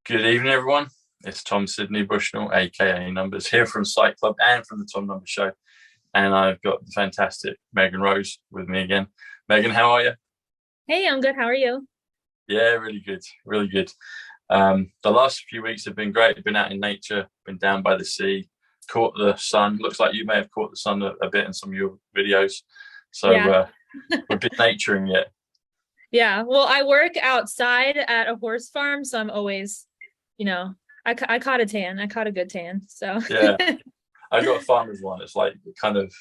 Good evening, everyone. It's Tom Sydney Bushnell, aka Numbers, here from Psych.Club and from the Tom Numbers Show. And I've got the fantastic Megan Rose with me again. Megan, how are you? Hey, I'm good. How are you? Yeah, really good, really good. The last few weeks have been great. Been out in nature, been down by the sea, caught the sun. Looks like you may have caught the sun a bit in some of your videos. So Yeah. we've been naturing it. Yeah. Well, I work outside at a horse farm, so I'm always, I caught a tan. I caught a good tan. So Yeah, I got a farmer's one. It's like kind of,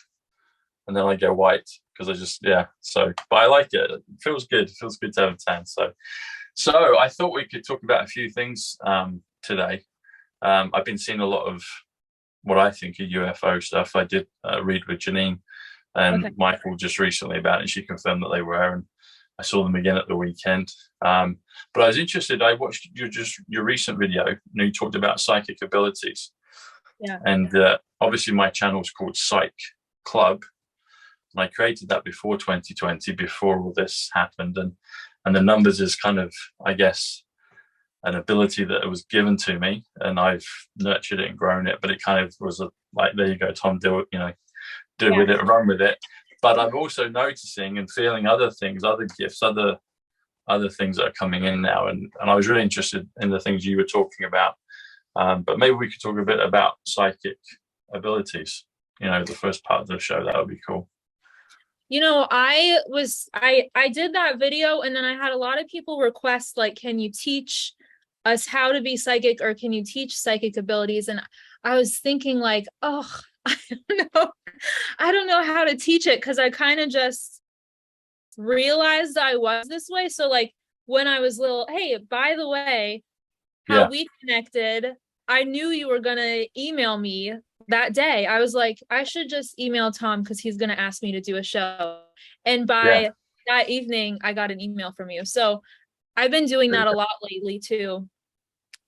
and then I go white because I just So, but I like it. It feels good. It feels good to have a tan. So I thought we could talk about a few things today. I've been seeing a lot of what I think are UFO stuff. I did read with Janine and okay. Michael just recently about it, and she confirmed that they were, and I saw them again at the weekend. But I was interested. I watched your recent video, and you talked about psychic abilities. Yeah. And obviously my channel is called Psych.Club. And I created that before 2020, before all this happened. And the numbers is kind of, I guess, an ability that was given to me, and I've nurtured it and grown it. But it kind of was like, there you go, Tom, do with it, run with it. But I'm also noticing and feeling other things, other gifts, other things that are coming in now. And I was really interested in the things you were talking about. But maybe we could talk a bit about psychic abilities, the first part of the show. That would be cool. I did that video, and then I had a lot of people request, like, can you teach us how to be psychic, or can you teach psychic abilities? And I was thinking, like, oh, I don't know how to teach it, because I kind of just realized I was this way. So, like, when I was little, hey, by the way, how we connected, I knew you were going to email me that day. I was like, I should just email Tom because he's going to ask me to do a show. And by that evening, I got an email from you. So I've been doing that a lot lately too.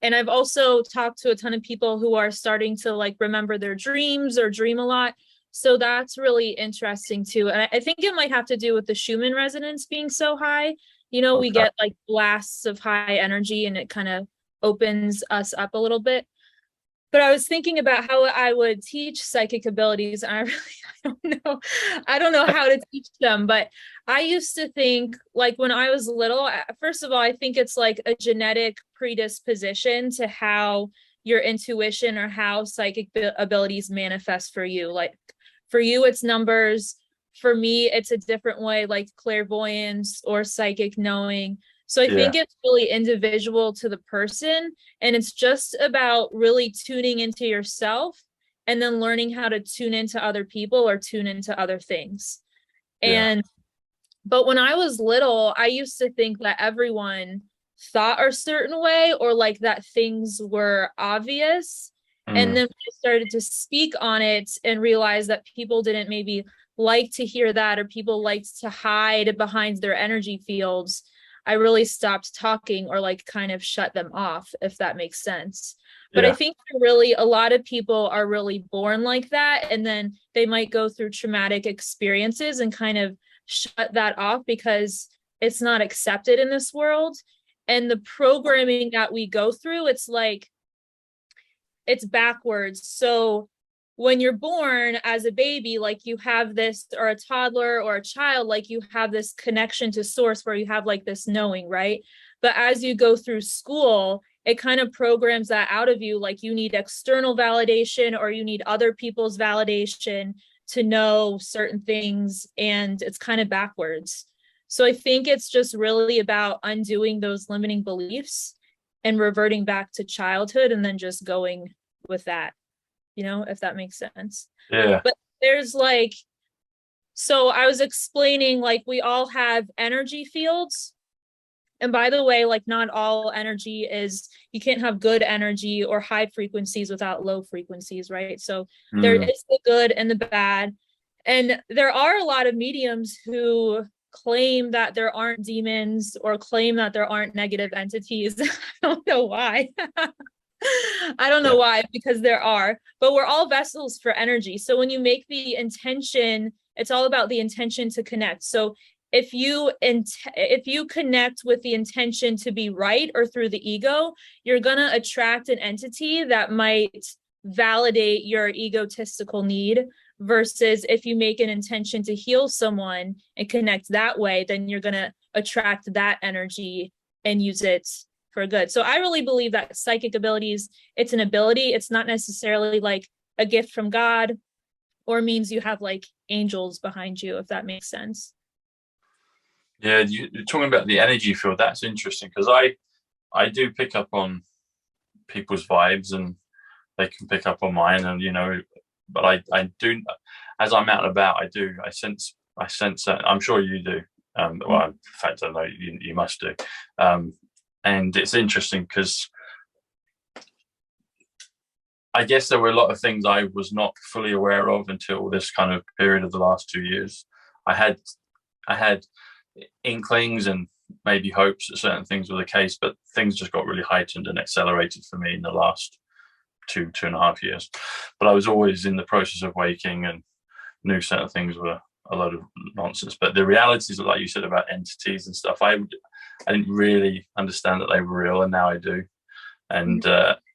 And I've also talked to a ton of people who are starting to, like, remember their dreams or dream a lot. So that's really interesting too. And I think it might have to do with the Cumin resonance being so high. We get like blasts of high energy, and it kind of opens us up a little bit. But I was thinking about how I would teach psychic abilities, and I don't know how to teach them. But I used to think, like, when I was little, first of all, I think it's like a genetic predisposition to how your intuition or how psychic abilities manifest for you. Like, for you, it's numbers. For me, it's a different way, like clairvoyance or psychic knowing. So I think it's really individual to the person, and it's just about really tuning into yourself and then learning how to tune into other people or tune into other things. But when I was little, I used to think that everyone thought a certain way, or like that things were obvious. And then I started to speak on it and realize that people didn't maybe like to hear that, or people liked to hide behind their energy fields. I really stopped talking, or like kind of shut them off, if that makes sense. But I think really a lot of people are really born like that, and then they might go through traumatic experiences and kind of shut that off because it's not accepted in this world. And the programming that we go through, it's like, it's backwards. So when you're born as a baby, like, you have this, or a toddler or a child, like, you have this connection to source where you have like this knowing, right? But as you go through school, it kind of programs that out of you. Like, you need external validation, or you need other people's validation to know certain things. And it's kind of backwards. So I think it's just really about undoing those limiting beliefs and reverting back to childhood, and then just going with that. If that makes sense. But there's like, so I was explaining, like, we all have energy fields. And by the way, like, not all energy is, you can't have good energy or high frequencies without low frequencies, right? So there is the good and the bad. And there are a lot of mediums who claim that there aren't demons, or claim that there aren't negative entities. I don't know why. I don't know why, because there are, but we're all vessels for energy. So when you make the intention, it's all about the intention to connect. So if you connect with the intention to be right or through the ego, you're going to attract an entity that might validate your egotistical need, versus if you make an intention to heal someone and connect that way, then you're going to attract that energy and use it for good. So I really believe that psychic abilities, it's an ability. It's not necessarily like a gift from God or means you have like angels behind you, if that makes sense. Yeah, you're talking about the energy field. That's interesting, because I do pick up on people's vibes, and they can pick up on mine, and but I do, as I'm out and about, I sense that. I'm sure you do. Well, in fact, I know you must do. And it's interesting because I guess there were a lot of things I was not fully aware of until this kind of period of the last 2 years. I had inklings and maybe hopes that certain things were the case, but things just got really heightened and accelerated for me in the last 2.5 years. But I was always in the process of waking and knew certain things were a load of nonsense. But the realities, like you said about entities and stuff, I didn't really understand that they were real, and now I do. And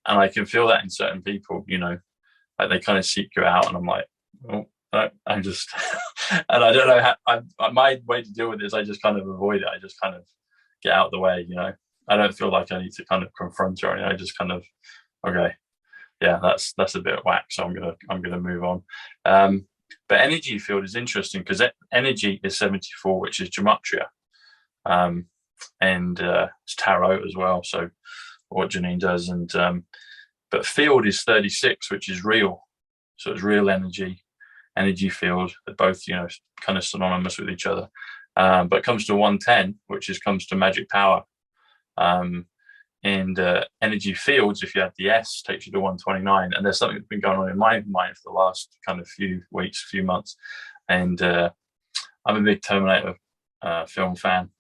I can feel that in certain people, like they kind of seek you out, and I'm like, oh, I'm just, and I don't know how. My way to deal with this, I just kind of avoid it. I just kind of get out of the way, I don't feel like I need to kind of confront her or anything. I just kind of, okay, yeah, that's a bit whack, so I'm gonna move on. But energy field is interesting because energy is 74, which is gematria, and it's tarot as well. So what Janine does, and but field is 36, which is real. So it's real energy field. They're both kind of synonymous with each other. But it comes to 110, which comes to magic power. And energy fields, if you add the S, takes you to 129. And there's something that's been going on in my mind for the last kind of few weeks, few months. And I'm a big Terminator film fan.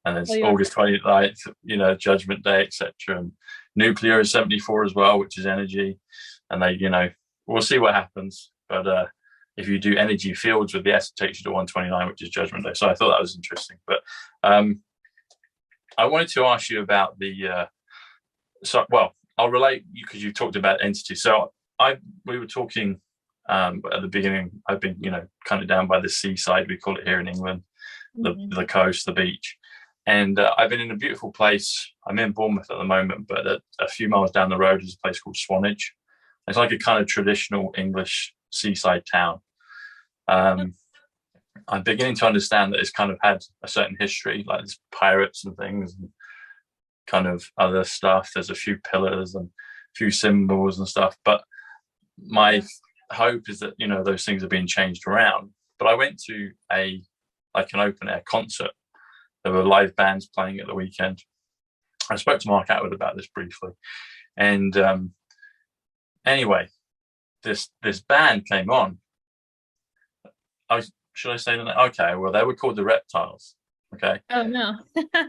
And there's August 29th, Judgment Day, etc. And nuclear is 74 as well, which is energy. And they, we'll see what happens. But if you do energy fields with the S, it takes you to 129, which is Judgment Day. So I thought that was interesting. But I wanted to ask you about the I'll relate because you talked about entity. So we were talking at the beginning. I've been, kind of down by the seaside, we call it here in England, the coast, the beach. And I've been in a beautiful place. I'm in Bournemouth at the moment, but a few miles down the road is a place called Swanage. It's like a kind of traditional English seaside town. I'm beginning to understand that it's kind of had a certain history, like there's pirates and things, and kind of other stuff. There's a few pillars and a few symbols and stuff. But my hope is that, those things are being changed around. But I went to an open air concert. There were live bands playing at the weekend. I spoke to Mark Atwood about this briefly. And anyway, this band came on. Should I say that? Okay, well, they were called the Reptiles. Okay. Oh, no.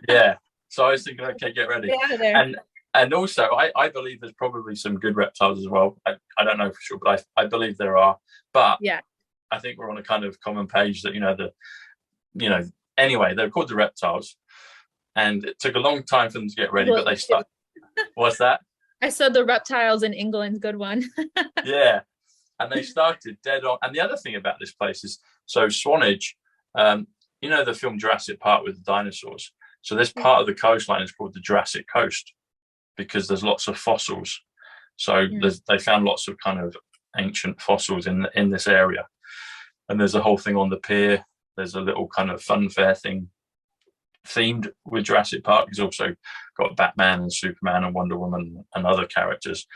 Yeah. So I was thinking, okay, get ready. Get out of there. And also, I believe there's probably some good reptiles as well. I don't know for sure, but I believe there are. But yeah, I think we're on a kind of common page that, anyway, they're called the Reptiles. And it took a long time for them to get ready, but they started. What's that? I said the Reptiles in England. Good one. Yeah. And they started dead on. And the other thing about this place is, so Swanage, the film Jurassic Park with the dinosaurs. So this part of the coastline is called the Jurassic Coast because there's lots of fossils. So they found lots of kind of ancient fossils in this area. And there's a whole thing on the pier. There's a little kind of fun fair thing themed with Jurassic Park. It's also got Batman and Superman and Wonder Woman and other characters.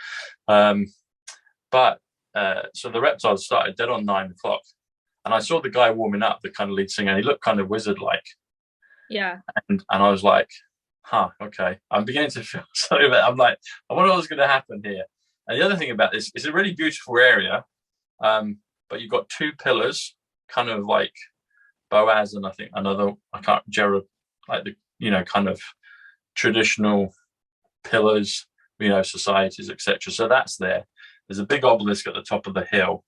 But so the Reptiles started dead on 9 o'clock. And I saw the guy warming up, the kind of lead singer, and he looked kind of wizard-like. Yeah. And I was like, okay. I'm beginning to feel something about it. I'm like, I wonder what's going to happen here. And the other thing about this, it's a really beautiful area, but you've got 2 pillars, kind of like Boaz and I think another, Gerard, like the, kind of traditional pillars, societies, etc. So that's there. There's a big obelisk at the top of the hill.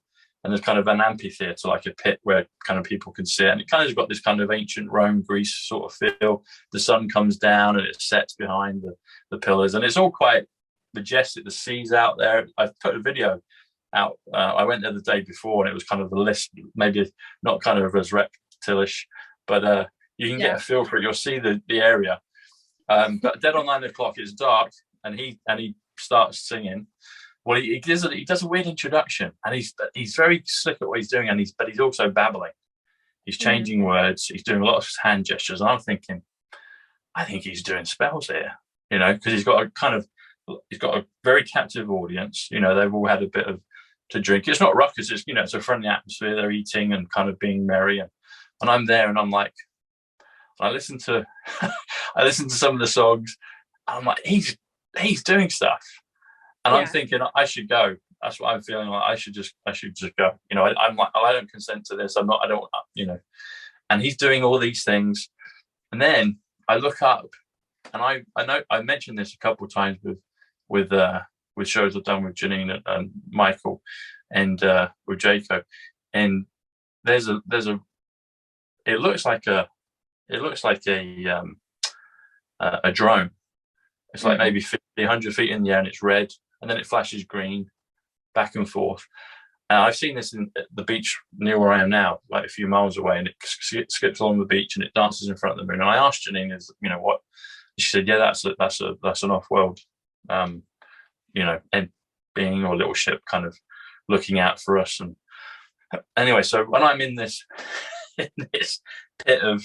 and there's kind of an amphitheater, like a pit where kind of people can sit, and it kind of got this kind of ancient Rome, Greece sort of feel. The sun comes down and it sets behind the pillars, and it's all quite majestic. The sea's out there. I put a video out. I went there the day before, and it was kind of a list, maybe not kind of as reptilish, but you can get a feel for it. You'll see the area. But dead on 9 o'clock, it's dark, and he starts singing. Well, he does a weird introduction, and he's very slick at what he's doing, but he's also babbling. He's changing words. He's doing a lot of hand gestures, and I'm thinking, I think he's doing spells here, because he's got a very captive audience. They've all had a bit to drink. It's not ruckus. It's it's a friendly atmosphere. They're eating and kind of being merry, and I'm there, and I'm like, I listen to some of the songs, and I'm like, he's doing stuff. And I'm thinking I should go. That's what I'm feeling like. I should just go. I'm like, I don't consent to this. I don't. And he's doing all these things. And then I look up, and I know I mentioned this a couple of times with shows I've done with Janine and Michael, and with Jacob. And there's a. It looks like a drone. It's like maybe 50, 100 feet in the air, and it's red. And then it flashes green back and forth. I've seen this in the beach near where I am now, like a few miles away, and it skips along the beach and it dances in front of the moon. And I asked Janine, what? She said, yeah, that's an off-world, and being, or little ship kind of looking out for us. And anyway, so when I'm in this pit of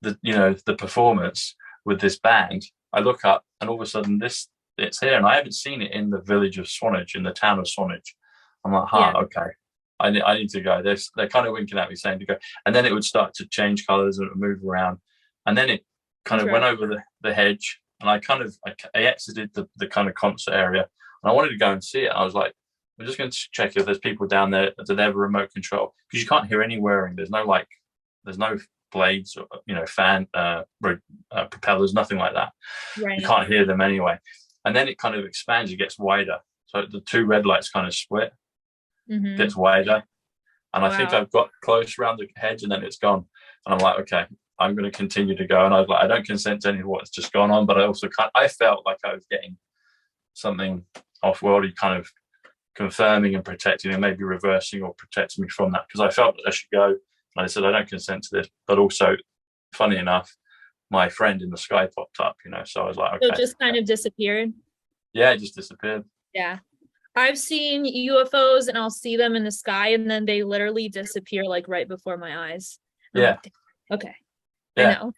the performance with this band, I look up, and all of a sudden it's here, and I haven't seen it in the village of Swanage, in the town of Swanage. I'm like, okay, I need to go. They're kind of winking at me saying to go, and then it would start to change colors and move around, and then it kind of went over the hedge, and I exited the kind of concert area, and I wanted to go and see it. I was like, I'm just going to check if there's people down there. Do they have a remote control? Because you can't hear any whirring. There's no blades or fan propellers, nothing like that. Right. You can't hear them anyway. And then it kind of expands, it gets wider. So the two red lights kind of split, gets wider. And I think I've got close around the hedge, and then it's gone. And I'm like, okay, I'm going to continue to go. And I was like, I don't consent to any of what's just gone on, but I felt like I was getting something off-worldy, kind of confirming and protecting, and maybe reversing or protecting me from that, because I felt that I should go. And I said, I don't consent to this. But also, funny enough, my friend in the sky popped up, so I was like, okay. So it just kind of disappeared? Yeah, it just disappeared. Yeah. I've seen UFOs, and I'll see them in the sky, and then they literally disappear like right before my eyes. Yeah. Okay. Yeah. I know.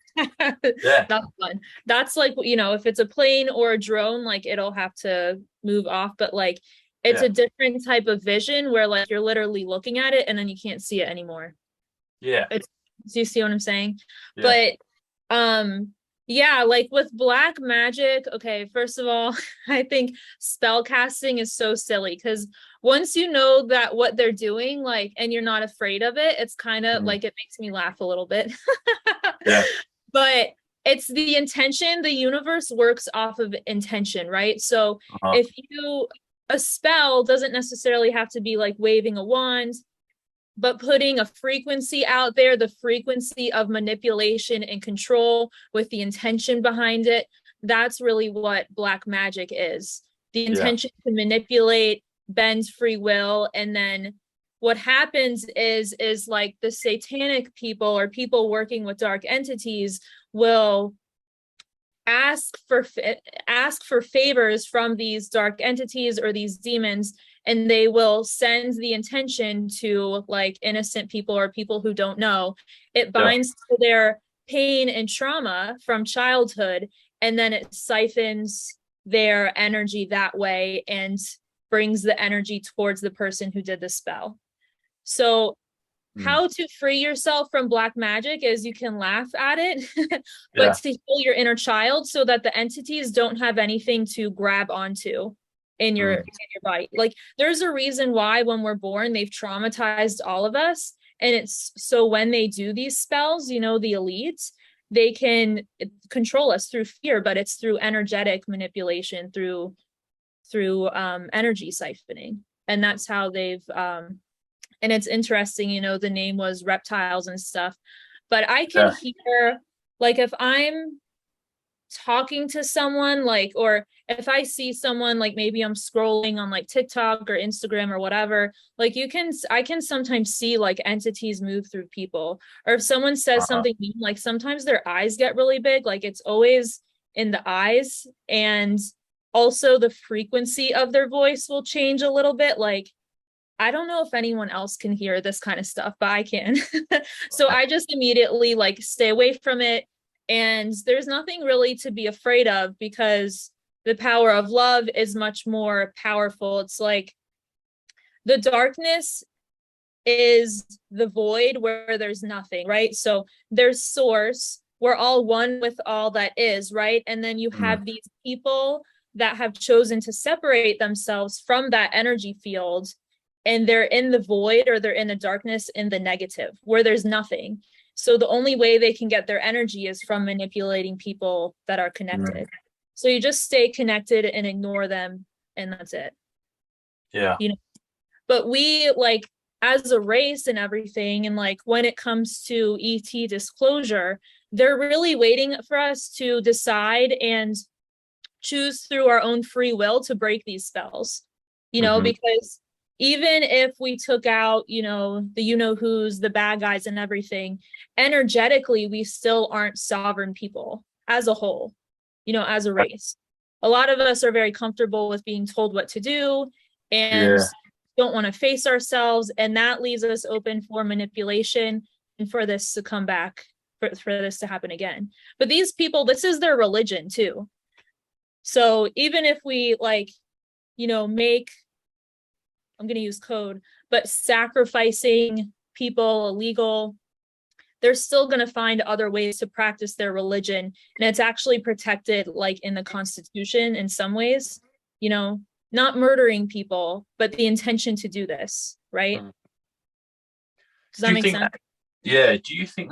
Yeah. That's fun. That's like, if it's a plane or a drone, like it'll have to move off, but like it's a different type of vision where like you're literally looking at it and then you can't see it anymore. Yeah. Do you see what I'm saying? Yeah. But like with black magic, okay, first of all, I think spell casting is so silly, because once you know that what they're doing, like, and you're not afraid of it, it's kind of like, it makes me laugh a little bit. Yeah. But it's the intention. The universe works off of intention, right? So if a spell doesn't necessarily have to be like waving a wand, but putting a frequency out there, the frequency of manipulation and control with the intention behind it, that's really what black magic is. The intention to manipulate, bend free will. And then what happens is like the satanic people or people working with dark entities will ask for favors from these dark entities or these demons, and they will send the intention to like innocent people or people who don't know. It binds to their pain and trauma from childhood, and then it siphons their energy that way and brings the energy towards the person who did the spell. So how to free yourself from black magic is you can laugh at it, but to heal your inner child so that the entities don't have anything to grab onto in your body. Like there's a reason why when we're born, they've traumatized all of us. And it's so when they do these spells, the elites, they can control us through fear, but it's through energetic manipulation, through energy siphoning. And that's how they've And it's interesting, you know, the name was reptiles and stuff, but I can Yeah. hear, like, if I'm talking to someone, like, or if I see someone, like maybe I'm scrolling on like TikTok or Instagram or whatever, like I can sometimes see like entities move through people. Or if someone says something mean, like sometimes their eyes get really big, like it's always in the eyes, and also the frequency of their voice will change a little bit. Like, I don't know if anyone else can hear this kind of stuff, but I can. So I just immediately like stay away from it. And there's nothing really to be afraid of, because the power of love is much more powerful. It's like the darkness is the void where there's nothing, right? So there's source. We're all one with all that is, right? And then you have these people that have chosen to separate themselves from that energy field, and they're in the void, or they're in the darkness, in the negative where there's nothing. So the only way they can get their energy is from manipulating people that are connected. So you just stay connected and ignore them, and that's it. Yeah. You know, but we, like, as a race and everything, and like when it comes to ET disclosure, they're really waiting for us to decide and choose through our own free will to break these spells, you know, because even if we took out, you know, the you know who's, the bad guys and everything, energetically, we still aren't sovereign people as a whole, you know, as a race. A lot of us are very comfortable with being told what to do and don't want to face ourselves. And that leaves us open for manipulation and for this to come back, for this to happen again. But these people, this is their religion too. So even if we, like, you know, make, I'm going to use code, but sacrificing people illegal, they're still going to find other ways to practice their religion. And it's actually protected, like in the Constitution in some ways, you know, not murdering people, but the intention to do this, right? Does that make sense? Yeah. Do you think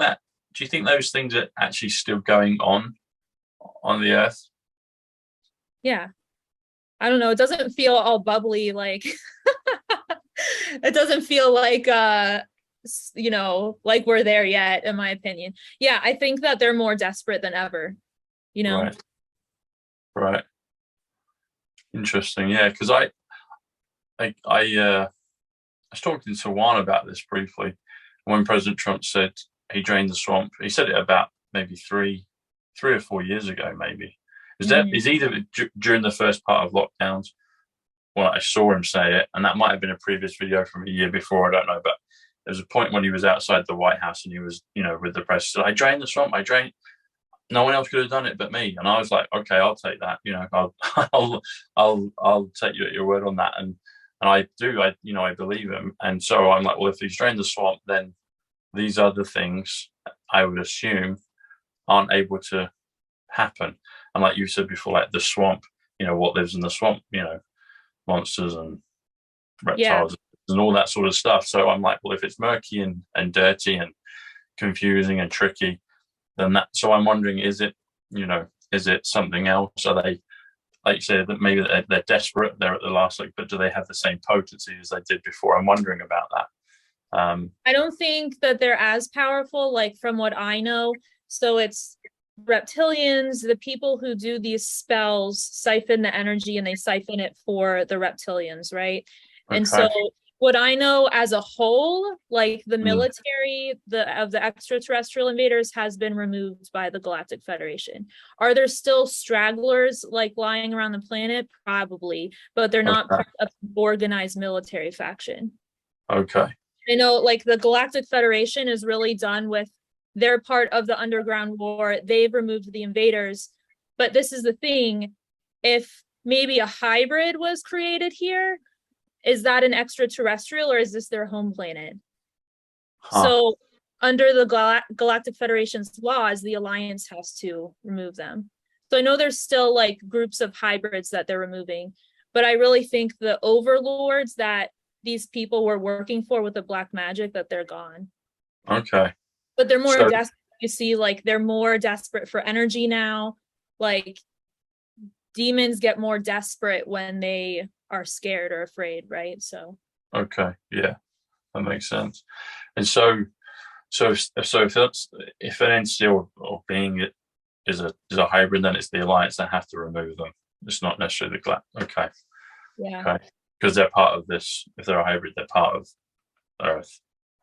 those things are actually still going on the earth? Yeah. I don't know. It doesn't feel all bubbly, like it doesn't feel like you know, like we're there yet, in my opinion. Yeah, I think that they're more desperate than ever, you know. Right. Interesting. Yeah, because I was talking to Juan about this briefly when President Trump said he drained the swamp. He said it about maybe three or 4 years ago, maybe. Is either during the first part of lockdowns. Well, I saw him say it, and that might have been a previous video from a year before. I don't know, but there was a point when he was outside the White House and he was, you know, with the press. He said, "I drained the swamp. I drained." No one else could have done it but me. And I was like, okay, I'll take that. You know, I'll take you at your word on that. And I do. I believe him. And so I'm like, well, if he's drained the swamp, then these other things, I would assume, aren't able to happen. And like you said before, like the swamp, you know, what lives in the swamp, you know, monsters and reptiles and all that sort of stuff. So I'm like, well, if it's murky and dirty and confusing and tricky, then that. So I'm wondering, is it something else? Are they, like you said, that maybe they're desperate, they're at the last, like, but do they have the same potency as they did before? I'm wondering about that. I don't think that they're as powerful, like from what I know. So it's reptilians, the people who do these spells siphon the energy, and they siphon it for the reptilians, right? Okay. And so what I know as a whole, like the military of the extraterrestrial invaders has been removed by the Galactic Federation. Are there still stragglers like lying around the planet? Probably, but they're not part of an organized military faction. Okay. I know, like, the Galactic Federation is really done with their part of the underground war. They've removed the invaders. But this is the thing. If maybe a hybrid was created here, is that an extraterrestrial, or is this their home planet? So under the Galactic Federation's laws, the Alliance has to remove them. So I know there's still like groups of hybrids that they're removing, but I really think the overlords that these people were working for with the black magic, that they're gone. Okay. But they're more desperate. You see, like, they're more desperate for energy now. Like, demons get more desperate when they are scared or afraid, right? So. Okay. Yeah. That makes sense. And if an entity or being is a hybrid, then it's the alliance that have to remove them. It's not necessarily the Okay. Yeah. Okay. Because they're part of this. If they're a hybrid, they're part of Earth.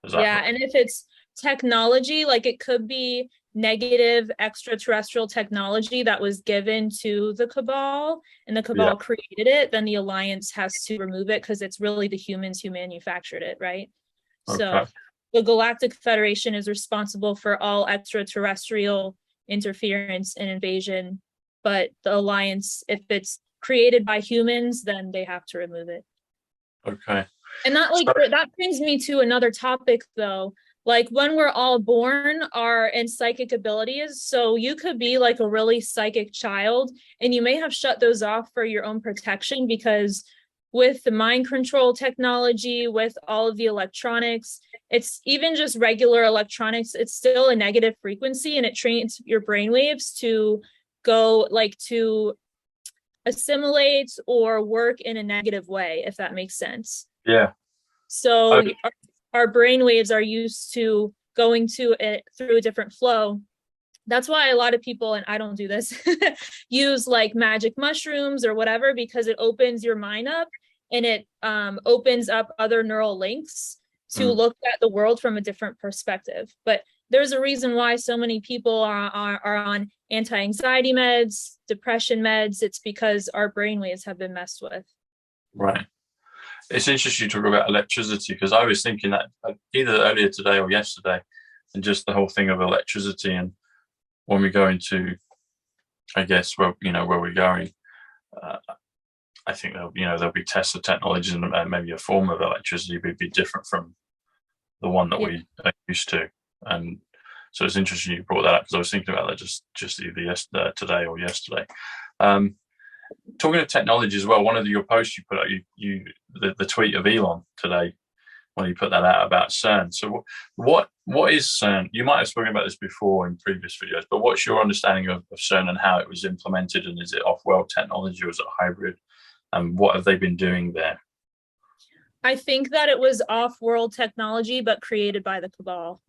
Yeah, and if it's technology, like it could be negative extraterrestrial technology that was given to the cabal and the cabal created it, then the alliance has to remove it because it's really the humans who manufactured it, right? Okay. So the Galactic Federation is responsible for all extraterrestrial interference and invasion, but the alliance, if it's created by humans, then they have to remove it. Okay. And that brings me to another topic though. Like when we're all born are in psychic abilities. So you could be like a really psychic child and you may have shut those off for your own protection, because with the mind control technology, with all of the electronics, it's even just regular electronics, it's still a negative frequency and it trains your brainwaves to go like to assimilate or work in a negative way, if that makes sense. Yeah. So our brain waves are used to going to it through a different flow. That's why a lot of people, and I don't do this, use like magic mushrooms or whatever, because it opens your mind up and it opens up other neural links to look at the world from a different perspective. But there's a reason why so many people are on anti-anxiety meds, depression meds. It's because our brainwaves have been messed with. Right. It's interesting you talk about electricity, because I was thinking that either earlier today or yesterday, and just the whole thing of electricity, and when we go into, I guess, where we're going, I think there'll be tests of technologies and maybe a form of electricity would be different from the one that we are used to. And so it's interesting you brought that up, because I was thinking about that just either today or yesterday. Talking of technology as well, one of your posts you put out, the tweet of Elon today, when you put that out about CERN. So what is CERN? You might have spoken about this before in previous videos, but what's your understanding of CERN and how it was implemented? And is it off-world technology or is it hybrid? And what have they been doing there? I think that it was off-world technology, but created by the cabal.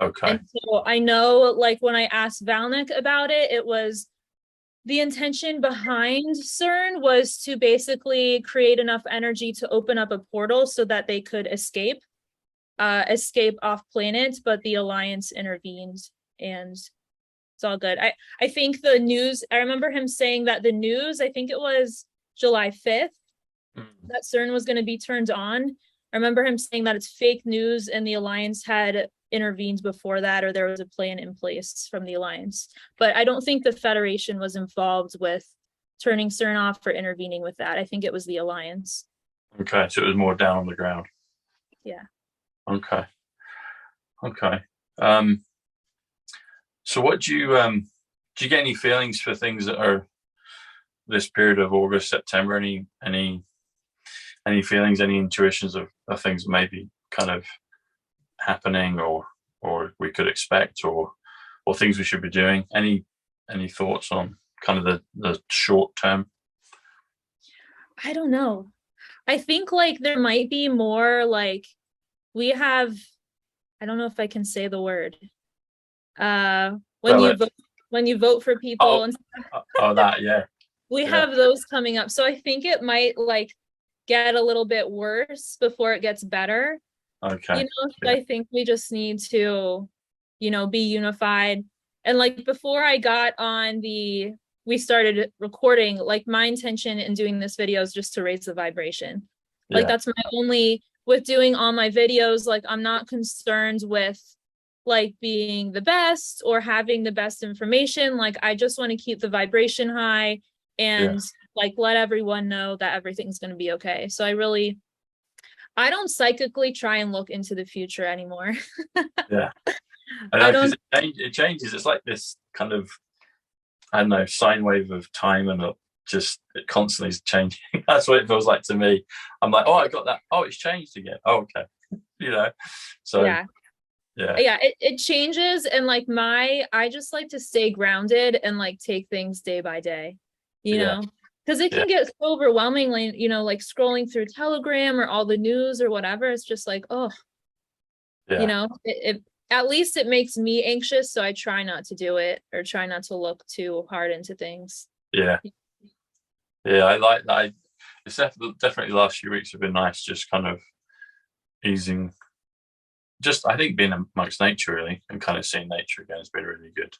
Okay. And so I know, like when I asked Valnik about it, it was the intention behind CERN was to basically create enough energy to open up a portal so that they could escape off planet, but the Alliance intervened and it's all good. I think the news, I remember him saying that the news, I think it was July 5th, that CERN was going to be turned on. I remember him saying that it's fake news and the Alliance had intervened before that, or there was a plan in place from the Alliance. But I don't think the Federation was involved with turning CERN off or intervening with that. I think it was the Alliance. Okay, so it was more down on the ground. Yeah. Okay. So what do you get any feelings for things that are this period of August, September? Any feelings, any intuitions of things maybe kind of happening or we could expect, or things we should be doing? Any thoughts on kind of the short term? I don't know. I think like there might be more, like we have, I don't know if I can say the word. When you vote for people and that, yeah. We have those coming up. So I think it might like get a little bit worse before it gets better. Okay. I think we just need to, be unified. And like before I got on we started recording, like my intention in doing this video is just to raise the vibration. Like that's my only, with doing all my videos, like I'm not concerned with like being the best or having the best information. Like I just want to keep the vibration high and like let everyone know that everything's going to be okay. So I don't psychically try and look into the future anymore. Yeah. I know, because it changes. It's like this kind of, I don't know, sine wave of time, and it constantly is changing. That's what it feels like to me. I'm like, oh, I got that. Oh, it's changed again. Oh, okay. So yeah. It changes. And like I just like to stay grounded and like take things day by day, you know? because it Yeah. can get so overwhelmingly, you know, like scrolling through Telegram or all the news or whatever. It's just like, oh, you Yeah. know, it at least it makes me anxious, so I try not to do it or try not to look too hard into things. Yeah. Yeah. I like that. It's definitely the last few weeks have been nice, just kind of easing. Just I think being amongst nature really and kind of seeing nature again has been really good.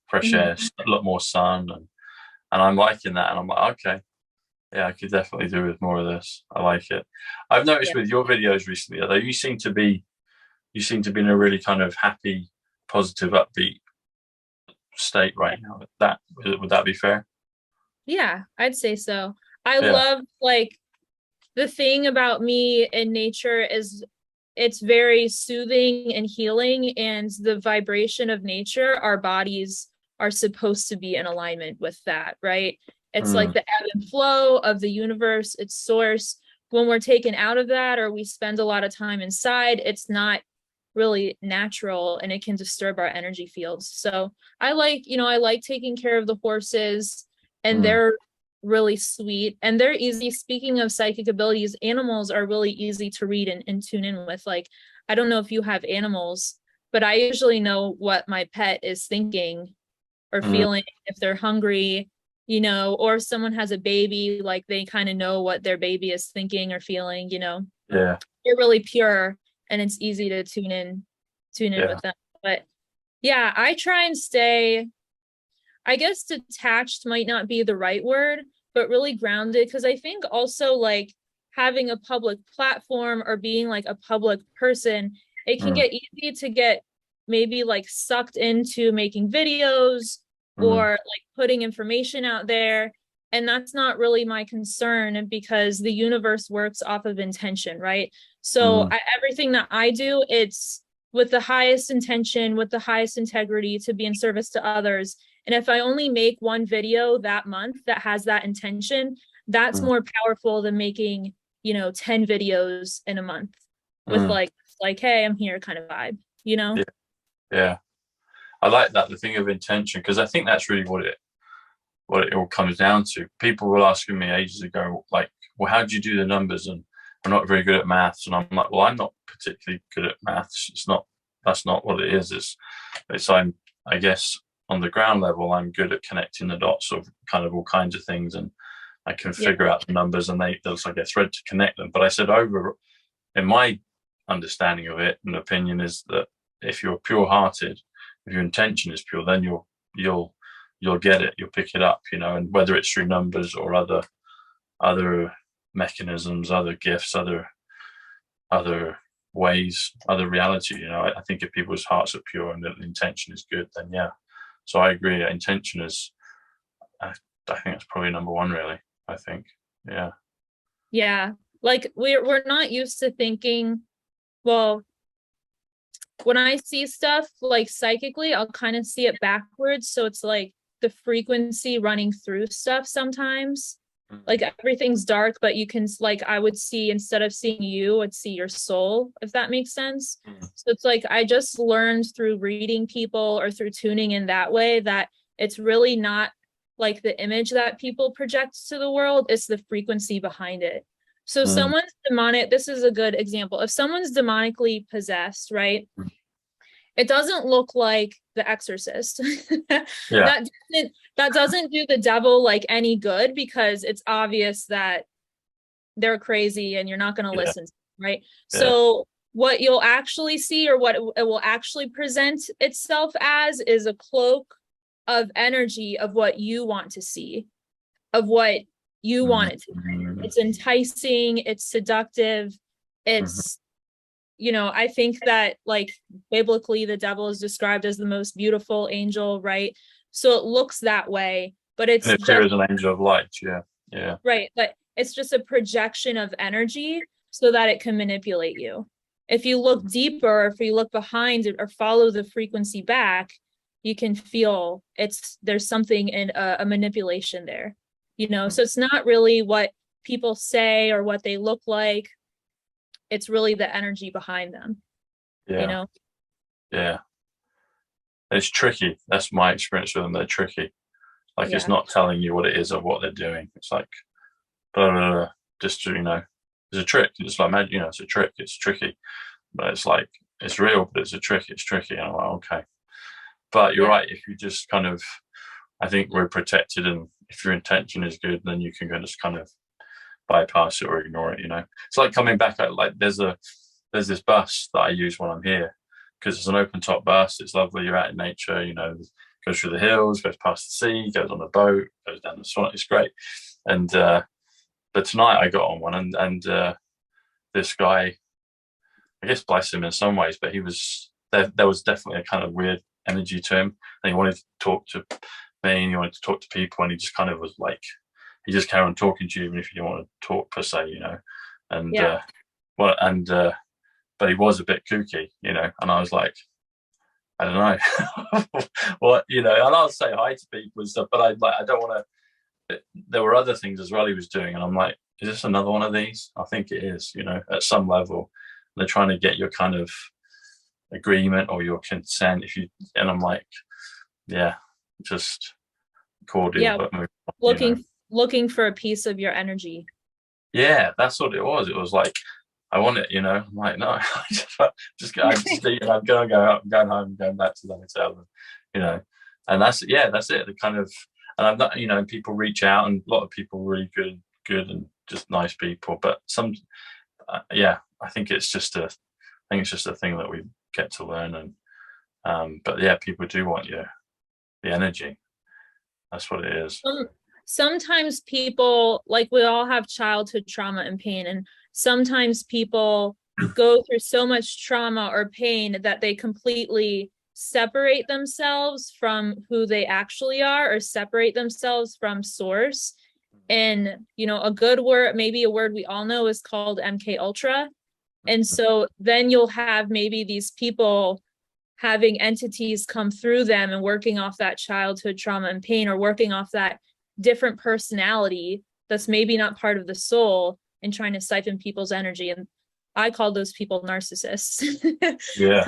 Fresh Mhm. air, a lot more sun, and I'm liking that. And I'm like, okay, yeah, I could definitely do with more of this. I like it. I've noticed Yeah. with your videos recently, although you seem to be in a really kind of happy, positive, upbeat state right now. That would that be fair? Yeah, I'd say so. I Yeah. love like the thing about me in nature is it's very soothing and healing, and the vibration of nature, our bodies are supposed to be in alignment with that, right? It's like Mm, the ebb and flow of the universe, its source. When we're taken out of that or we spend a lot of time inside, it's not really natural and it can disturb our energy fields. So I like, you know, I like taking care of the horses, and mm, they're really sweet and they're easy. Speaking of psychic abilities, animals are really easy to read and tune in with. Like, I don't know if you have animals, but I usually know what my pet is thinking or mm, feeling if they're hungry, you know, or if someone has a baby, like they kind of know what their baby is thinking or feeling, you know. yeah. They're really pure and it's easy to tune in Yeah. with them. But yeah, I try and stay, I guess detached might not be the right word, but really grounded. Because I think also like having a public platform or being like a public person, it can Mm, get easy to get maybe like sucked into making videos mm, or like putting information out there. And that's not really my concern, because the universe works off of intention, right? So mm, everything that I do, it's with the highest intention, with the highest integrity to be in service to others. And if I only make one video that month that has that intention, that's mm, more powerful than making, you know, 10 videos in a month with mm. like, hey, I'm here kind of vibe, you know? Yeah. Yeah. I like that, the thing of intention, because I think that's really what it all comes down to. People were asking me ages ago, like, well, how do you do the numbers? And I'm not very good at maths. And I'm like, well, I'm not particularly good at maths. That's not what it is. I guess, on the ground level, I'm good at connecting the dots of kind of all kinds of things. And I can Yeah. figure out the numbers and there's like a thread to connect them. But I said in my understanding of it and opinion is that if you're pure hearted, if your intention is pure, then you'll you'll get it, you'll pick it up, and whether it's through numbers or other mechanisms, other gifts, other ways, other reality, I think if people's hearts are pure and the intention is good, then yeah. So I agree. Intention is, I think that's probably number one, really. I think, yeah. Yeah. Like we're not used to thinking, well, when I see stuff like psychically, I'll kind of see it backwards. So it's like the frequency running through stuff sometimes. Like everything's dark, but you can, like, I would see, instead of seeing you, I'd see your soul, if that makes sense. Mm, So it's like I just learned through reading people or through tuning in that way that it's really not like the image that people project to the world, it's the frequency behind it. So mm, someone's demonic, this is a good example. If someone's demonically possessed, right? mm. It doesn't look like The Exorcist. Yeah, That doesn't do the devil like any good, because it's obvious that they're crazy and you're not going to yeah, listen to them, right? yeah. So what you'll actually see, or what it will actually present itself as, is a cloak of energy of what you want to see, of what you Mm, want it to bring. mm, It's enticing, it's seductive, mhm. it's, you know, I think that like biblically the devil is described as the most beautiful angel, right? So it looks that way, but And it's appear just as an angel of light. Yeah, yeah. right, but it's just a projection of energy so that it can manipulate you. If you look deeper, if you look behind it or follow the frequency back, you can feel there's something in a manipulation there, you know. So it's not really what people say or what they look like, it's really the energy behind them, you Yeah, know. yeah. It's tricky. That's my experience with them. They're tricky. Like it's not telling you what it is or what they're doing. It's like, blah, blah, blah, just, you know, it's a trick. It's like, you know, it's a trick. It's tricky, but it's like, it's real, but it's a trick. It's tricky. And I'm like, okay. But you're right. If you just kind of, I think we're protected, and if your intention is good, then you can just kind of bypass it or ignore it. You know, it's like coming back. Like there's this bus that I use when I'm here because it's an open top bus. It's lovely. You're out in nature. You know, goes through the hills, goes past the sea, goes on a boat, goes down the Swan. It's great. And but tonight I got on one, and this guy, I guess bless him in some ways, but he was there was definitely a kind of weird energy to him, and he wanted to talk to me, and he wanted to talk to people, and he just kind of was like, he just carried on talking to you even if you didn't want to talk per se, you know. And but he was a bit kooky, you know, and I was like, I don't know what, you know, and I'll say hi to people and stuff, but I don't want to. There were other things as well he was doing, and I'm like, is this another one of these? I think it is, you know, at some level. They're trying to get your kind of agreement or your consent. And I'm like, yeah, just cordial, but move on, looking for a piece of your energy. Yeah, that's what it was. It was like, I want it, you know. I'm like, no, I just I'm gonna go up, I'm going home, going back to the hotel, and, you know, and that's it. The kind of, and I'm not, you know, people reach out, and a lot of people are really good and just nice people, but some, I think it's just a thing that we get to learn, and but yeah, people do want the energy. That's what it is. Sometimes people, like, we all have childhood trauma and pain, and sometimes people go through so much trauma or pain that they completely separate themselves from who they actually are, or separate themselves from source. And, you know, a good word, maybe a word we all know, is called MK Ultra. And so then you'll have maybe these people having entities come through them and working off that childhood trauma and pain, or working off that different personality that's maybe not part of the soul, and trying to siphon people's energy. And I call those people narcissists. Yeah.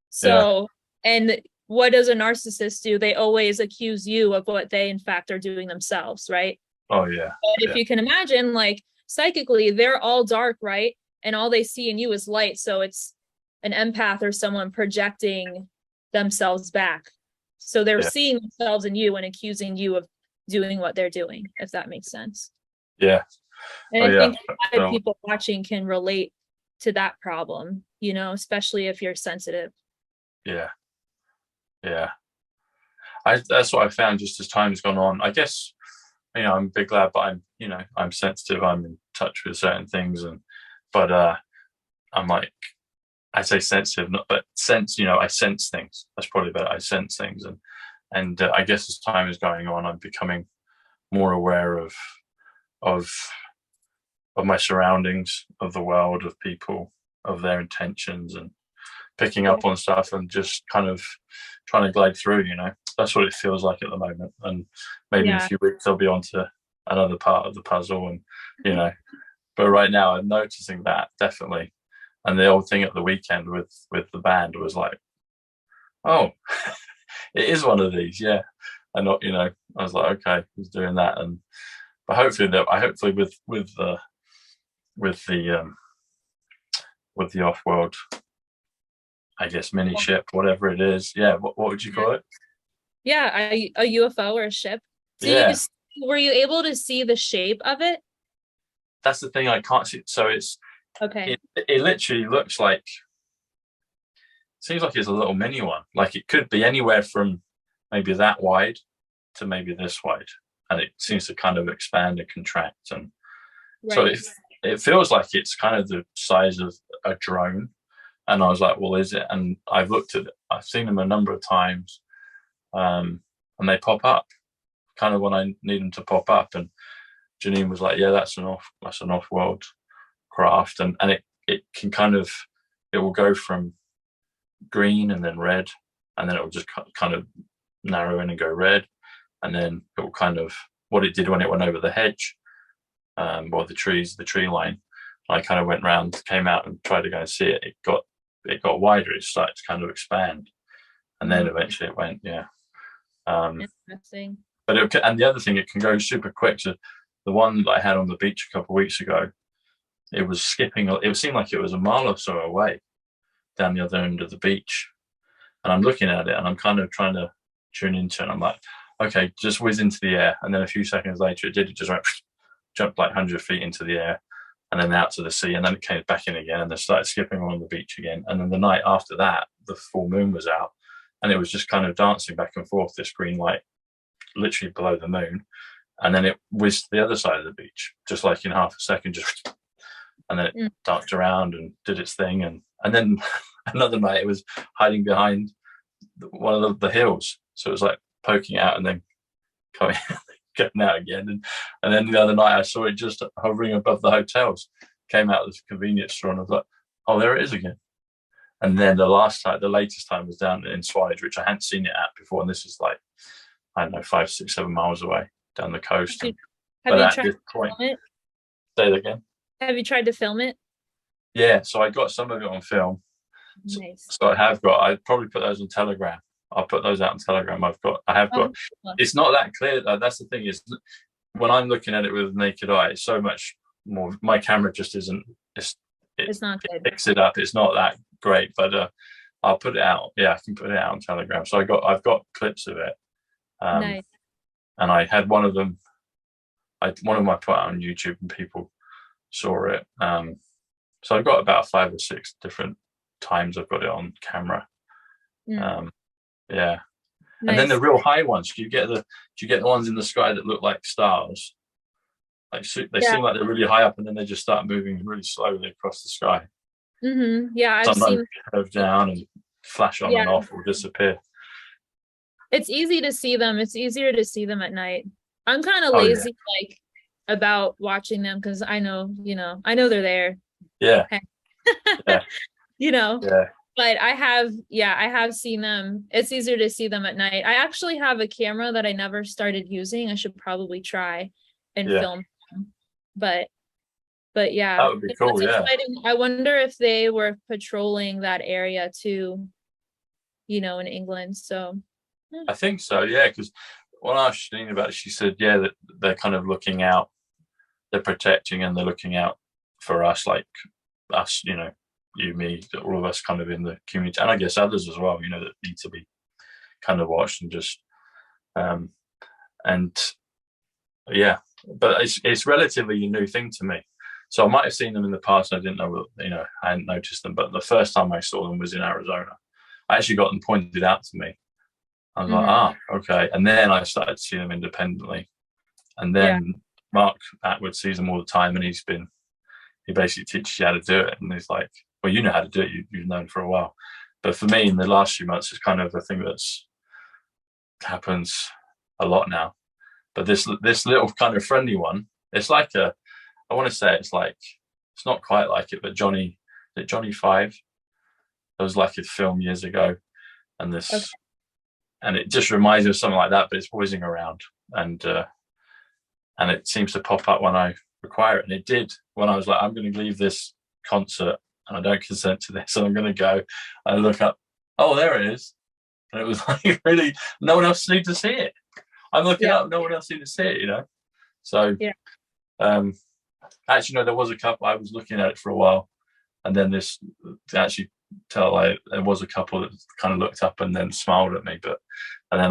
So, and what does a narcissist do? They always accuse you of what they in fact are doing themselves, right? Oh yeah. But if you can imagine, like, psychically, they're all dark, right? And all they see in you is light. So it's an empath or someone projecting themselves back. So they're seeing themselves in you and accusing you of doing what they're doing, if that makes sense. Yeah. And I think a lot of people watching can relate to that problem, you know, especially if you're sensitive. Yeah. That's what I found just as time's gone on. I guess, you know, I'm a big lad, but I'm sensitive. I'm in touch with certain things, but I'm like, I say sensitive, but sense, you know, I sense things. That's probably better. I sense things, and I guess as time is going on, I'm becoming more aware of my surroundings, of the world, of people, of their intentions, and picking up on stuff and just kind of trying to glide through, you know. That's what it feels like at the moment. And maybe in a few weeks I'll be on to another part of the puzzle, and, you know, but right now I'm noticing that definitely. And the old thing at the weekend with the band was like, oh, it is one of these, yeah. And not, you know, I was like, okay, he's doing that, but hopefully with the off-world, I guess, mini ship, whatever it is. Yeah, what would you call it? Yeah, a UFO or a ship. Were you able to see the shape of it? That's the thing, I can't see. So it's okay. It literally looks like, seems like it's a little mini one. Like it could be anywhere from maybe that wide to maybe this wide, and it seems to kind of expand and contract, and so it feels like it's kind of the size of a drone. And I was like, well, is it? And I've looked at it, I've seen them a number of times, and they pop up kind of when I need them to pop up. And Janine was like, yeah, that's an off-world craft, and it can kind of, it will go from green and then red, and then it will just kind of narrow in and go red, and then it will kind of, what it did when it went over the hedge, or the tree line, I kind of went round, came out and tried to go and see it. It got wider. It started to kind of expand, and then eventually it went. Interesting. But and the other thing, it can go super quick. So the one that I had on the beach a couple of weeks ago, it was skipping. It seemed like it was a mile or so away down the other end of the beach. And I'm looking at it and I'm kind of trying to tune into it. And I'm like, okay, just whiz into the air. And then a few seconds later, it just went, jumped like 100 feet into the air and then out to the sea. And then it came back in again and then started skipping along the beach again. And then the night after that, the full moon was out and it was just kind of dancing back and forth, this green light, literally below the moon. And then it whizzed to the other side of the beach, just like in half a second, just, and then it danced around and did its thing. And then another night it was hiding behind one of the hills. So it was like poking out and then coming out again. And then the other night I saw it just hovering above the hotels, came out of the convenience store and I was like, oh, there it is again. And then the latest time was down in Swanage, which I hadn't seen it at before. And this is like, I don't know, 5, 6, 7 miles away down the coast. Have you tried to film it? Say that again. Have you tried to film it? Yeah, so I got some of it on film. Nice. So I'd probably put those on Telegram. I'll put those out on Telegram. It's not that clear though. That's the thing, is when I'm looking at it with the naked eye, it's so much more. My camera just isn't, it's not good. It picks it up. It's not that great, but I'll put it out. Yeah, I can put it out on Telegram. So I've got clips of it. Nice. And I had one of them. One of them I put out on YouTube and people saw it. So I've got about 5 or 6 different times I've got it on camera. Yeah. Nice. And then the real high ones, do you get the ones in the sky that look like stars? Like they seem like they're really high up and then they just start moving really slowly across the sky. Yeah, I've seen curve down and flash on and off or disappear. It's easy to see them. It's easier to see them at night. I'm kind of lazy like about watching them because I know they're there. Yeah. Yeah. But I have seen them. It's easier to see them at night. I actually have a camera that I never started using. I should probably try and film them. But yeah. That would be cool, yeah. Exciting. I wonder if they were patrolling that area too, in England. So I think so, yeah, because when I asked Janine about it, she said, that they're kind of looking out, they're protecting and they're looking out for us, like us, you, me, all of us kind of in the community, and I guess others as well, that need to be kind of watched and just, but it's relatively a new thing to me. So I might have seen them in the past and I didn't know, I hadn't noticed them, but the first time I saw them was in Arizona. I actually got them pointed out to me. I was like, okay. And then I started to see them independently. And then Mark Atwood sees them all the time and he basically teaches you how to do it. And he's like, well, you know how to do it. You've known for a while. But for me, in the last few months, it's kind of a thing that's happens a lot now. But this little kind of friendly one, it's like I want to say it's not quite like it, but Johnny 5? There was like a film years ago. And and it just reminds me of something like that, but it's whizzing around. And it seems to pop up when I require it. And it did when I was like, I'm going to leave this concert and I don't consent to this and I'm going to go. I look up, oh, there it is. And it was like, really, no one else needed to see it. I'm looking up, no one else needed to see it, So, actually, no, there was a couple. I was looking at it for a while. And then there was a couple that kind of looked up and then smiled at me. And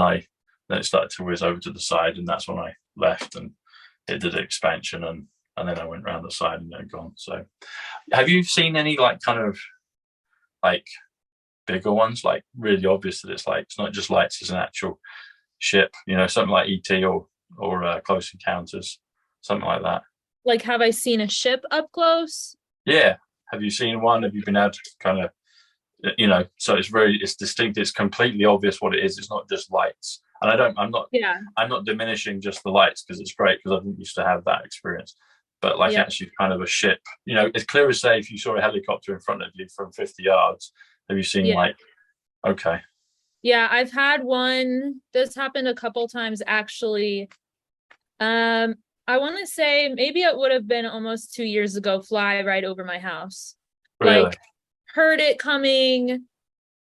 then it started to whiz over to the side. And that's when I left and it did an expansion. And then I went around the side and they're gone. So have you seen any kind of bigger ones, like really obvious that it's not just lights, it's an actual ship, something like ET or Close Encounters, something like that? Like, have I seen a ship up close? Yeah. Have you seen one? Have you been able to kind of, so it's distinct. It's completely obvious what it is. It's not just lights. And I'm not diminishing just the lights because it's great because I didn't used to have that experience. But actually kind of a ship, it's clear as say if you saw a helicopter in front of you from 50 yards, have you seen okay. Yeah, I've had one. This happened a couple times actually. I want to say maybe it would have been almost 2 years ago, fly right over my house. Really? Heard it coming,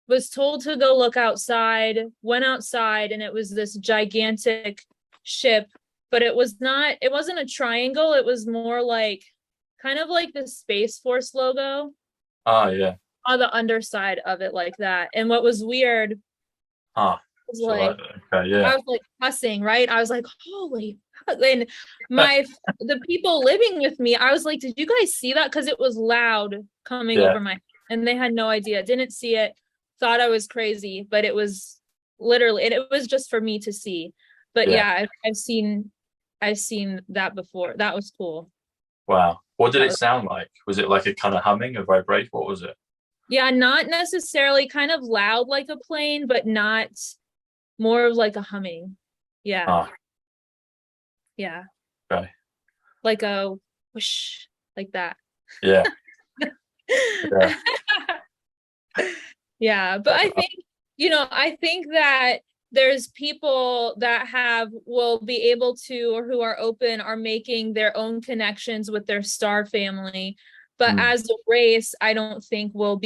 was told to go look outside, went outside, and it was this gigantic ship, but it wasn't a triangle. It was more like kind of like the Space Force logo. Ah, yeah. On the underside of it like that. And what was weird was like, okay, yeah. I was like cussing, right? I was like, holy, and the people living with me, I was like, did you guys see that? Because it was loud coming over my, and they had no idea, didn't see it, thought I was crazy, but it was literally, and it was just for me to see. But yeah, I've seen that before. That was cool. Wow. What did it sound like? Was it like a kind of humming, a vibration? What was it? Yeah, not necessarily, kind of loud like a plane, but not, more of like a humming. Yeah. Yeah. Okay. Like a whoosh, like that. Yeah. Yeah. But I think, I think that there's people that will be able to, or who are open, are making their own connections with their star family. But as a race, I don't think we'll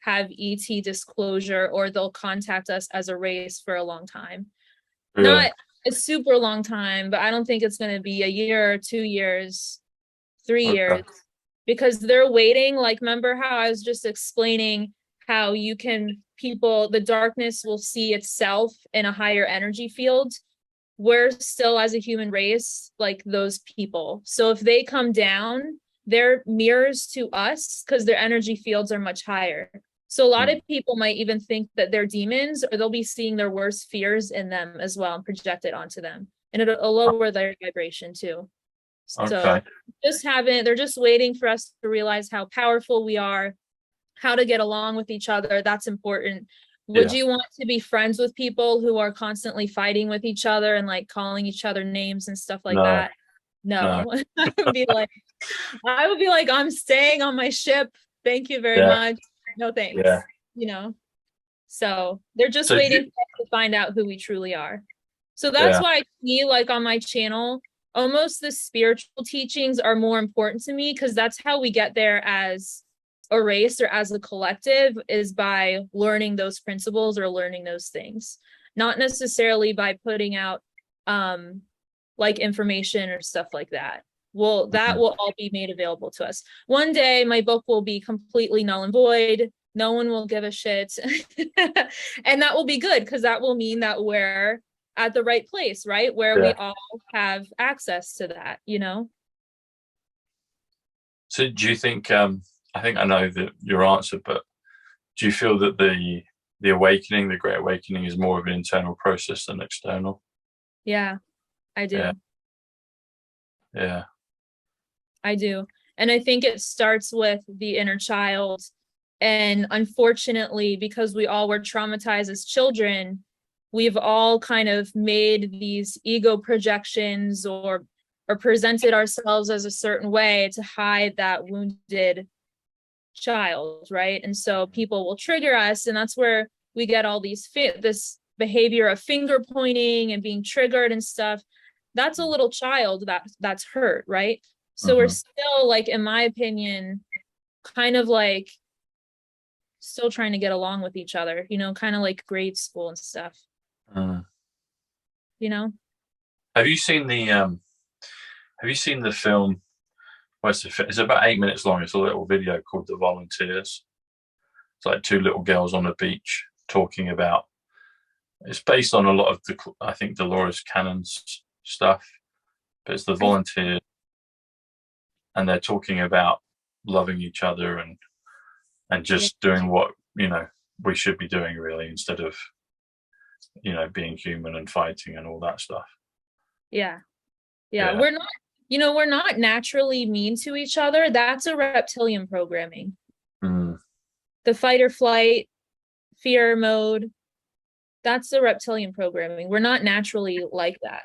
have ET disclosure, or they'll contact us as a race for a long time. Really? Not a super long time, but I don't think it's going to be a year or 2 years, 3 years, because they're waiting. Like, remember how I was just explaining how the darkness will see itself in a higher energy field. We're still, as a human race, like those people. So if they come down, they're mirrors to us because their energy fields are much higher. So a lot of people might even think that they're demons, or they'll be seeing their worst fears in them as well and project it onto them. And it'll lower their vibration too. So they're just waiting for us to realize how powerful we are, how to get along with each other. That's important. Would you want to be friends with people who are constantly fighting with each other and like calling each other names and stuff like that? No. I would be like, I'm staying on my ship. Thank you very much. No thanks. So they're just waiting to find out who we truly are. So that's why I see, like, on my channel, almost the spiritual teachings are more important to me, because that's how we get there as a race or as a collective, is by learning those principles or learning those things, not necessarily by putting out like information or stuff like that. Well, that will all be made available to us. One day my book will be completely null and void. No one will give a shit. And that will be good, because that will mean that we're at the right place, right? Where we all have access to that, So do you think, I think I know your answer, but do you feel that the awakening, the Great Awakening, is more of an internal process than external? Yeah, I do. Yeah. I do. And I think it starts with the inner child. And unfortunately, because we all were traumatized as children, we've all kind of made these ego projections or presented ourselves as a certain way to hide that wounded child, right? And so people will trigger us, and that's where we get all this behavior of finger pointing and being triggered and stuff. That's a little child that's hurt, right? So we're still, like, in my opinion, kind of like still trying to get along with each other, kind of like grade school and stuff. Have you seen the film? Well, it's about 8 minutes long. It's a little video called The Volunteers. It's like two little girls on a beach talking about, it's based on a lot of I think Dolores Cannon's stuff, but it's the Volunteers, and they're talking about loving each other and just doing what we should be doing, really, instead of being human and fighting and all that stuff. Yeah. We're not naturally mean to each other. That's a reptilian programming. The fight or flight, fear mode, that's the reptilian programming. We're not naturally like that.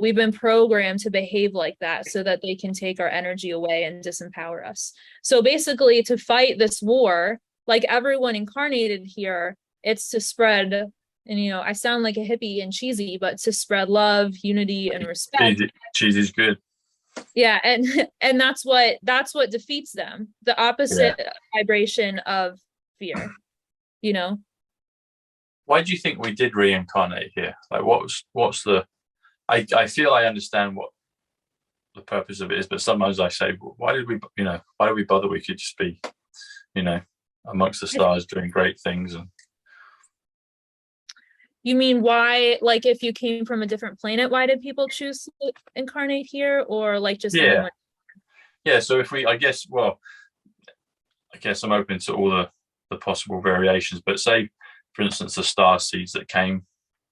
We've been programmed to behave like that so that they can take our energy away and disempower us. So basically, to fight this war, like everyone incarnated here, it's to spread, and I sound like a hippie and cheesy, but to spread love, unity, and respect. Cheesy's good. Yeah, and that's what defeats them. The opposite vibration of fear, why do you think we did reincarnate here? Like, what's the? I feel I understand what the purpose of it is, but sometimes I say, why did we bother? We could just be, amongst the stars doing great things. And you mean why, like, if you came from a different planet, why did people choose to incarnate here, or like just anyone? Yeah. So if we, I guess I'm open to all the possible variations, but say, for instance, the star seeds that came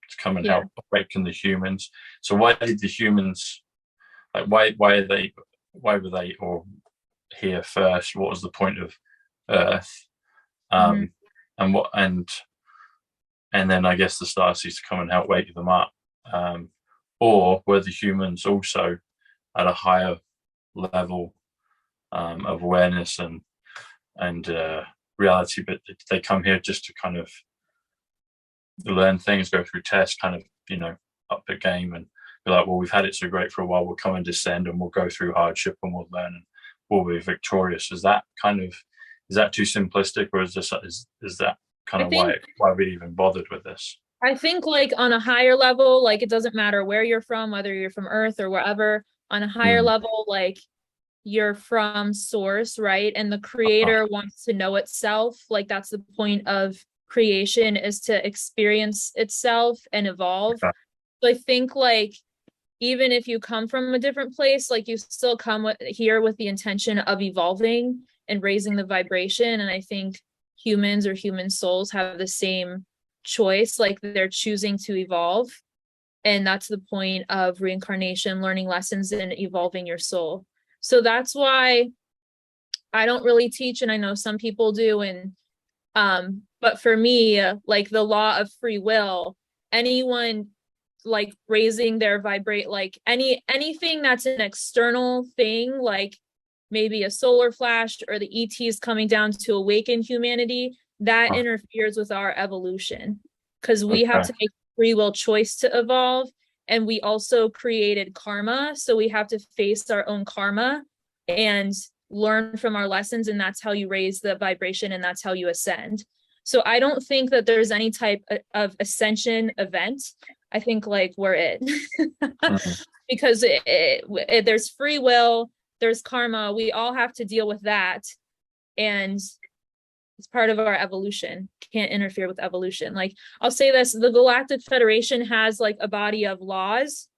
to come and help awaken the humans. So why did the humans, like, why were they or here first? What was the point of Earth? And then I guess the star seeds to come and help wake them up. Or were the humans also at a higher level of awareness and reality, but they come here just to kind of learn things, go through tests, kind of, up the game and be like, well, we've had it so great for a while, we'll come and descend and we'll go through hardship and we'll learn and we'll be victorious. Is that too simplistic, or is that kind of why we even bothered with this? I think, like, on a higher level, like, it doesn't matter where you're from, whether you're from Earth or wherever, on a higher level, like, you're from source, right? And the creator wants to know itself. Like, that's the point of creation, is to experience itself and evolve. So I think, like, even if you come from a different place, like, you still come here with the intention of evolving and raising the vibration. And I think humans or human souls have the same choice, like, they're choosing to evolve. And that's the point of reincarnation, learning lessons and evolving your soul. So that's why I don't really teach, and I know some people do. And but for me, like, the law of free will, anyone, like, raising their vibrate, like, anything that's an external thing, like maybe a solar flash or the ETs coming down to awaken humanity, that interferes with our evolution, because we have to make free will choice to evolve. And we also created karma, so we have to face our own karma and learn from our lessons, and that's how you raise the vibration, and that's how you ascend. So I don't think that there's any type of ascension event. I think, like, we're it. Because there's free will, there's karma, we all have to deal with that, and it's part of our evolution. Can't interfere with evolution. Like, I'll say this, the Galactic Federation has, like, a body of laws,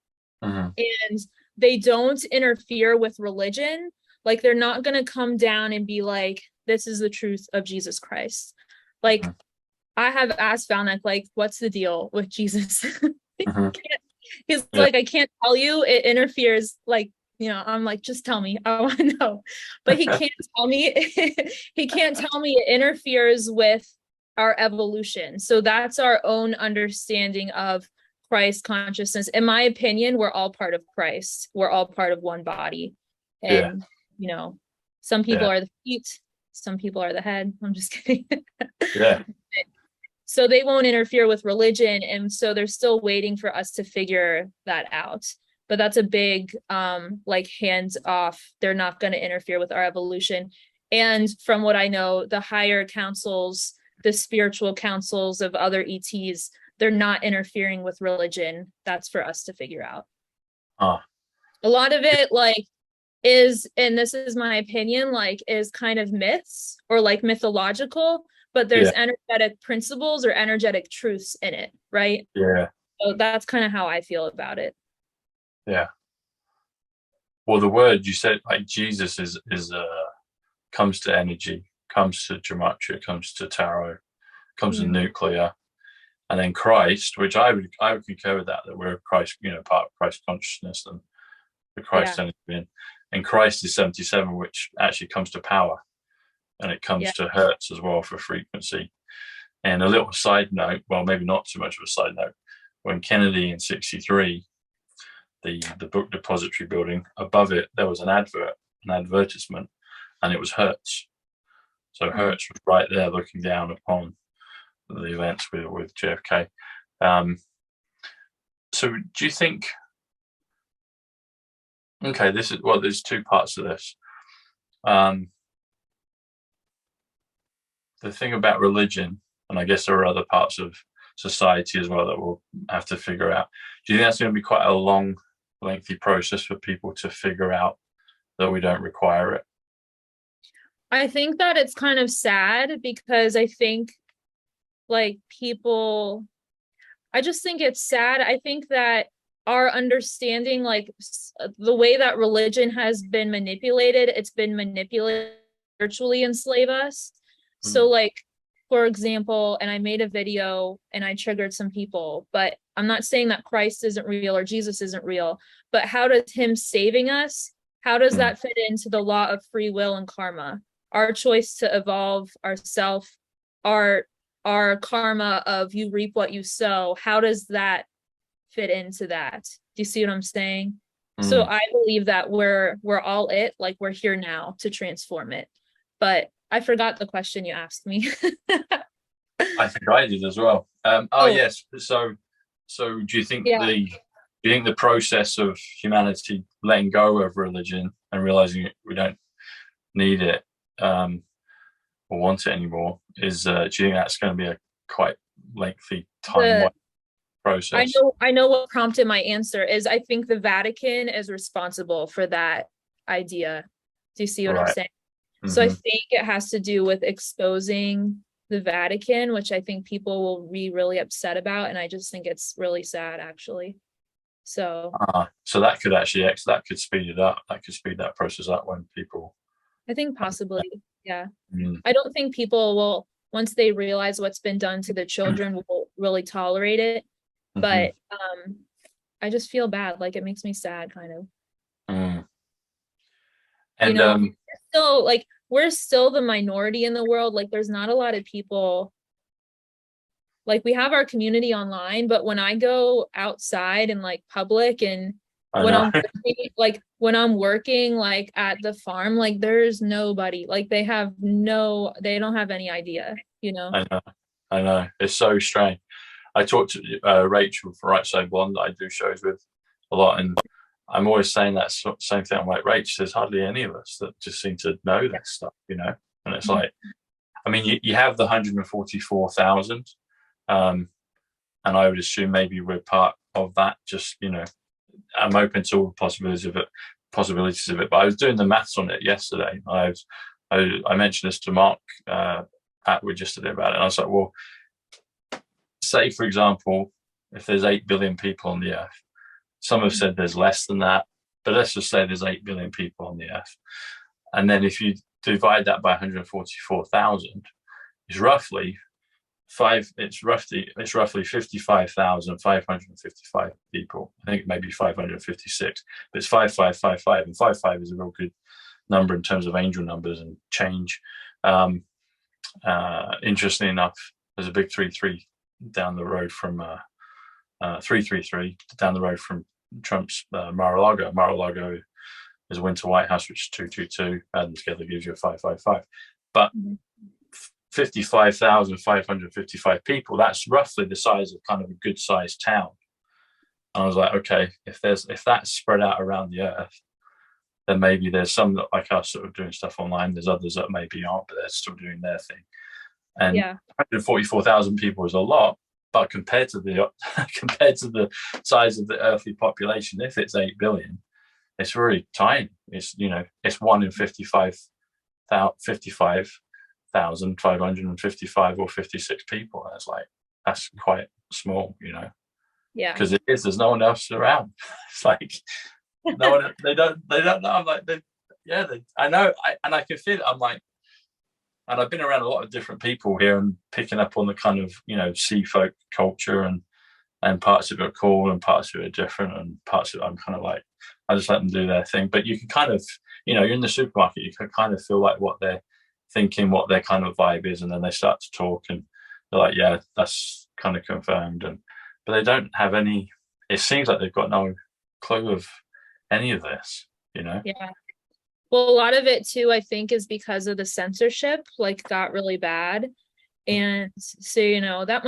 and they don't interfere with religion. Like, they're not going to come down and be like, this is the truth of Jesus Christ. Like, I have asked Valnek, like, what's the deal with Jesus? He's like, I can't tell you, it interferes, like, I'm like, just tell me, I want to know. But he can't tell me. He can't tell me it interferes with our evolution. So that's our own understanding of Christ consciousness. In my opinion, we're all part of Christ. We're all part of one body. And, some people are the feet, some people are the head. I'm just kidding. So they won't interfere with religion. And so they're still waiting for us to figure that out. But that's a big, like, hands off. They're not going to interfere with our evolution. And from what I know, the higher councils, the spiritual councils of other ETs, they're not interfering with religion. That's for us to figure out. A lot of it, like, is, and this is my opinion, like, is kind of myths or, like, mythological, but there's energetic principles or energetic truths in it, right? So that's kind of how I feel about it. Well, the word you said, like, Jesus is comes to energy, comes to gematria, comes to tarot, comes to nuclear, and then Christ, which I would concur with that we're Christ, part of Christ consciousness and the Christ energy, and Christ is 77, which actually comes to power, and it comes to hertz as well for frequency. And a little side note, well, maybe not too much of a side note, when Kennedy in 63, the book depository building, above it there was an advertisement, and it was Hertz. So Hertz was right there looking down upon the events with JFK. So do you think, okay, there's two parts of this. The thing about religion, and I guess there are other parts of society as well that we'll have to figure out. Do you think that's going to be quite a long, lengthy process for people to figure out that we don't require it? I think that it's kind of sad because I think like people, I just think it's sad. I think that our understanding, like the way that religion has been manipulated, it's been manipulated to virtually enslave us. So like, for example, and I made a video and I triggered some people, but I'm not saying that Christ isn't real or Jesus isn't real, but how does him saving us, how does that fit into the law of free will and karma? Our choice to evolve ourselves, our karma of you reap what you sow, how does that fit into that? Do you see what I'm saying? So I believe that we're all it, like we're here now to transform it. But I forgot the question you asked me. I think I did as well. Yes. So do you think the process of humanity letting go of religion and realizing we don't need it or want it anymore is do you think that's going to be a quite lengthy time process? I know what prompted my answer is I think the Vatican is responsible for that idea. Do you see what I'm saying? So I think it has to do with exposing the Vatican, which I think people will be really upset about, and I just think it's really sad, actually. So that could actually that could speed it up. That could speed that process up when people. I think possibly, yeah. I don't think people will, once they realize what's been done to the children, will really tolerate it. But I just feel bad. Like it makes me sad, kind of. And you know, we're still the minority in the world. Like there's not a lot of people. Like we have our community online, but when I go outside and like public and when I'm working like at the farm, like there's nobody. Like they don't have any idea, you know. I know. It's so strange. I talked to Rachel from Right Side Blonde that I do shows with a lot, and I'm always saying that same thing. I'm like, Rach, there's hardly any of us that just seem to know that stuff, you know? And it's like, I mean, you have the 144,000, and I would assume maybe we're part of that. Just, you know, I'm open to all the possibilities of it. But I was doing the maths on it yesterday. I mentioned this to Mark Atwood yesterday about it, and I was like, well, say for example, if there's 8 billion people on the earth, some have said there's less than that, but let's just say there's 8 billion people on the earth, and then if you divide that by 144,000, it's roughly 55,555 people. I think maybe 556, but it's 5555, and 55 is a real good number in terms of angel numbers and change. Interestingly enough, there's a big 33 down the road from 333 down the road from Trump's Mar-a-Lago. Mar-a-Lago is a Winter White House, which is 222, adding together gives you a 555. But 55,555 people, that's roughly the size of kind of a good sized town. And I was like, okay, if that's spread out around the earth, then maybe there's some that like us sort of doing stuff online. There's others that maybe aren't, but they're still doing their thing. And 144,000 people is a lot, but compared to the size of the earthly population, if it's 8 billion, it's really tiny. It's, you know, it's 1 in 55,555 or 56 people. That's quite small, you know. Yeah. Because there's no one else around. It's like no one. They don't know. I'm like, I know, and I can feel it. I'm like. And I've been around a lot of different people here and picking up on the kind of, you know, sea folk culture, and parts of it are cool and parts of it are different, and parts of it I'm kind of like, I just let them do their thing. But you can kind of, you know, you're in the supermarket, you can kind of feel like what they're thinking, what their kind of vibe is, and then they start to talk and they're like, yeah, that's kind of confirmed. But they don't have any, it seems like they've got no clue of any of this, you know? Yeah. Well, a lot of it too, I think, is because of the censorship, like got really bad. And so, you know, that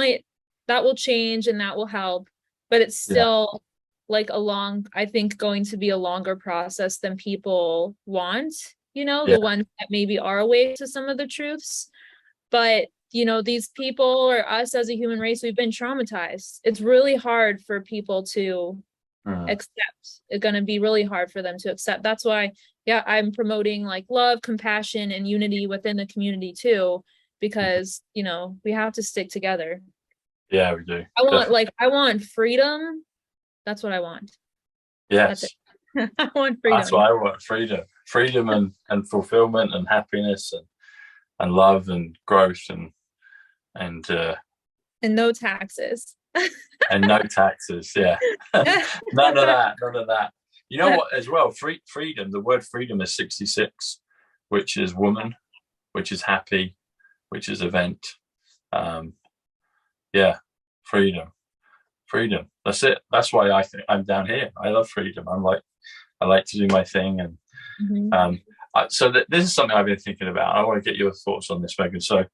will change and that will help, but it's still like I think going to be a longer process than people want, you know, the ones that maybe are awake to some of the truths. But you know, these people or us as a human race, we've been traumatized. It's really hard for people to accept. It's going to be really hard for them to accept. That's why, yeah, I'm promoting like love, compassion, and unity within the community too, because, you know, we have to stick together. Yeah, we do. I want freedom. That's what I want. Yes. I want freedom. That's what I want. Freedom and fulfillment and happiness and love and growth and no taxes. and no taxes. Yeah. None of that. You know what, as well, freedom, the word freedom is 66, which is woman, which is happy, which is event. Yeah, freedom. That's it. That's why I think I'm down here. I love freedom. I like to do my thing. And so this is something I've been thinking about. I want to get your thoughts on this, Megan. So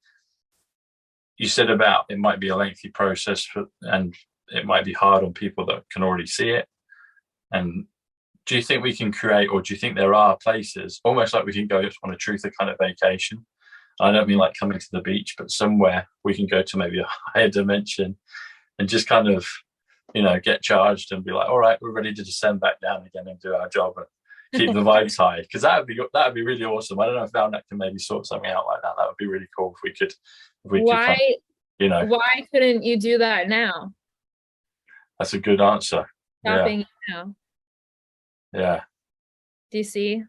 you said about it might be a lengthy process and it might be hard on people that can already see it. And do you think we can create, or do you think there are places almost like we can go on a truther kind of vacation? I don't mean like coming to the beach, but somewhere we can go to maybe a higher dimension and just kind of, you know, get charged and be like, all right, we're ready to descend back down again and do our job and keep the vibes high. Because that would be really awesome. I don't know if Valnet can maybe sort something out like that. That would be really cool if we could why, you know, why couldn't you do that now? That's a good answer. Stopping you now. Yeah. Do you see?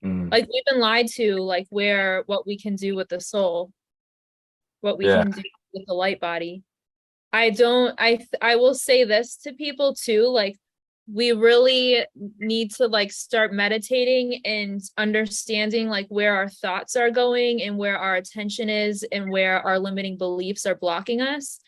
Like we've been lied to, like what we can do with the soul, what we can do with the light body. I will say this to people too, like we really need to like start meditating and understanding like where our thoughts are going and where our attention is and where our limiting beliefs are blocking us.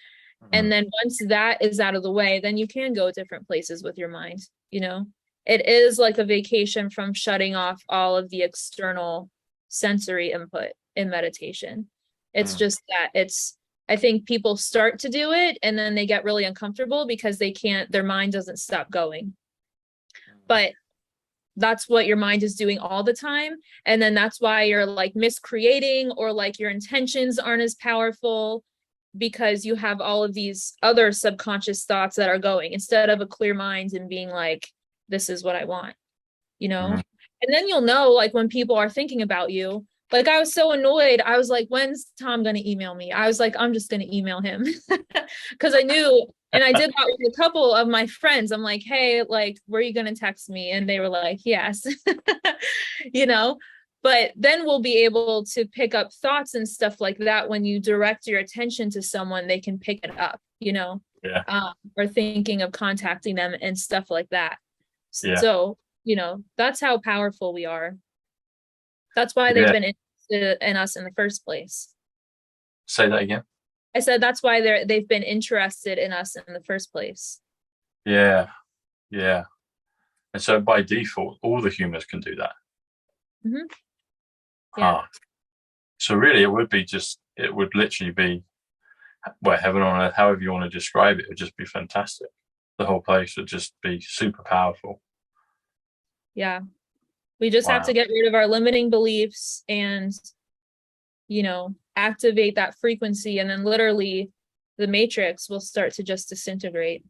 And then once that is out of the way, then you can go different places with your mind, you know? It is like a vacation from shutting off all of the external sensory input in meditation. It's just that I think people start to do it and then they get really uncomfortable because their mind doesn't stop going. But that's what your mind is doing all the time. And then that's why you're like miscreating or like your intentions aren't as powerful because you have all of these other subconscious thoughts that are going instead of a clear mind and being like, this is what I want, you know? And then you'll know, like when people are thinking about you, like I was so annoyed. I was like, when's Tom going to email me? I was like, I'm just going to email him because I knew, and I did that with a couple of my friends. I'm like, hey, like, were you going to text me? And they were like, yes, you know, but then we'll be able to pick up thoughts and stuff like that. When you direct your attention to someone, they can pick it up, you know, or thinking of contacting them and stuff like that. So, you know, that's how powerful we are. That's why they've been interested in us in the first place. Say that again. I said that's why they've been interested in us in the first place. Yeah. And so by default, all the humans can do that. Yeah. So really, it would literally be, well, heaven on earth, however you want to describe it, would just be fantastic. The whole place would just be super powerful. Yeah. We just have to get rid of our limiting beliefs and, you know, activate that frequency. And then literally the matrix will start to just disintegrate.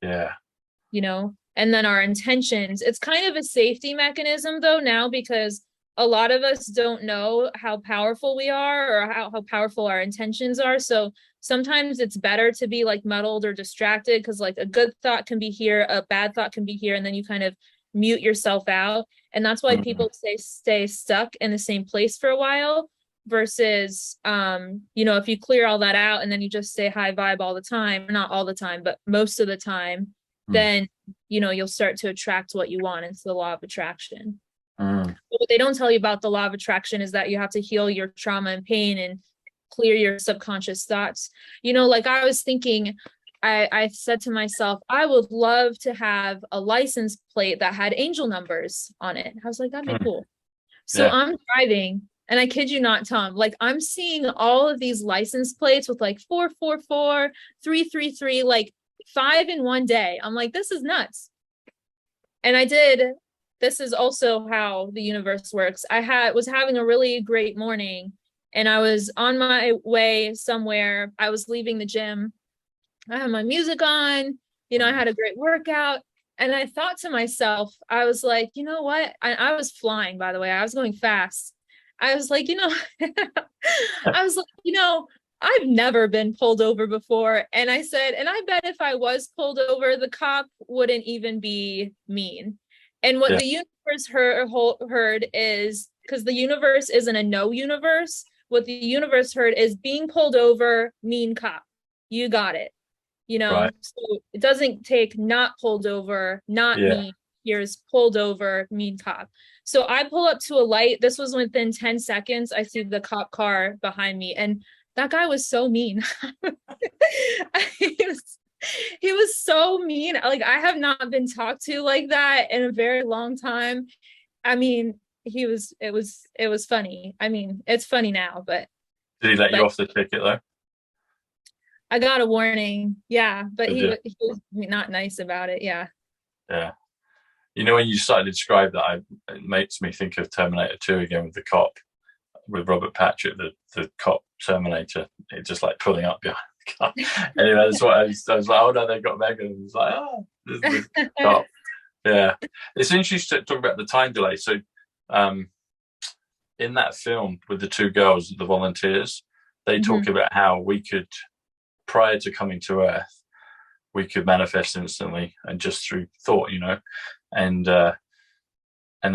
Yeah. You know, and then our intentions, it's kind of a safety mechanism though now, because a lot of us don't know how powerful we are or how powerful our intentions are. So sometimes it's better to be like muddled or distracted because like a good thought can be here, a bad thought can be here, and then you kind of mute yourself out. And that's why people stay stuck in the same place for a while versus, you know, if you clear all that out and then you just stay high vibe all the time, not all the time, but most of the time, then, you know, you'll start to attract what you want. It's the law of attraction. But what they don't tell you about the law of attraction is that you have to heal your trauma and pain and clear your subconscious thoughts. You know, like I was thinking, I said to myself, I would love to have a license plate that had angel numbers on it. I was like, that'd be cool. So I'm driving, and I kid you not, Tom, like I'm seeing all of these license plates with like 444, 333, like 5 in one day. I'm like, this is nuts. And this is also how the universe works. I was having a really great morning, and I was on my way somewhere. I was leaving the gym. I had my music on, I had a great workout. And I thought to myself, I was like, you know what? I was flying, by the way. I was going fast. I was like, I was like, I've never been pulled over before. And I said, and I bet if I was pulled over, the cop wouldn't even be mean. And what the universe heard is, because the universe isn't a no universe, what the universe heard is being pulled over, mean cop. You got it. Right. So it doesn't take not pulled over, not mean. Here's pulled over, mean cop. So I pull up to a light. This was within 10 seconds. I see the cop car behind me, and that guy was so mean. he was so mean. Like, I have not been talked to like that in a very long time. I mean, it was funny. I mean, it's funny now, but did he let you off the ticket though? I got a warning. Yeah, but he was not nice about it. Yeah. Yeah. When you started to describe that, it makes me think of Terminator 2 again with the cop, with Robert Patrick, the cop Terminator, just like pulling up behind the car. Anyway, that's what I was like, oh no, they got Megan. And it's like, oh, this is the cop. Yeah. It's interesting to talk about the time delay. So in that film with the two girls, the volunteers, they talk about how we could, prior to coming to Earth, we could manifest instantly and just through thought, and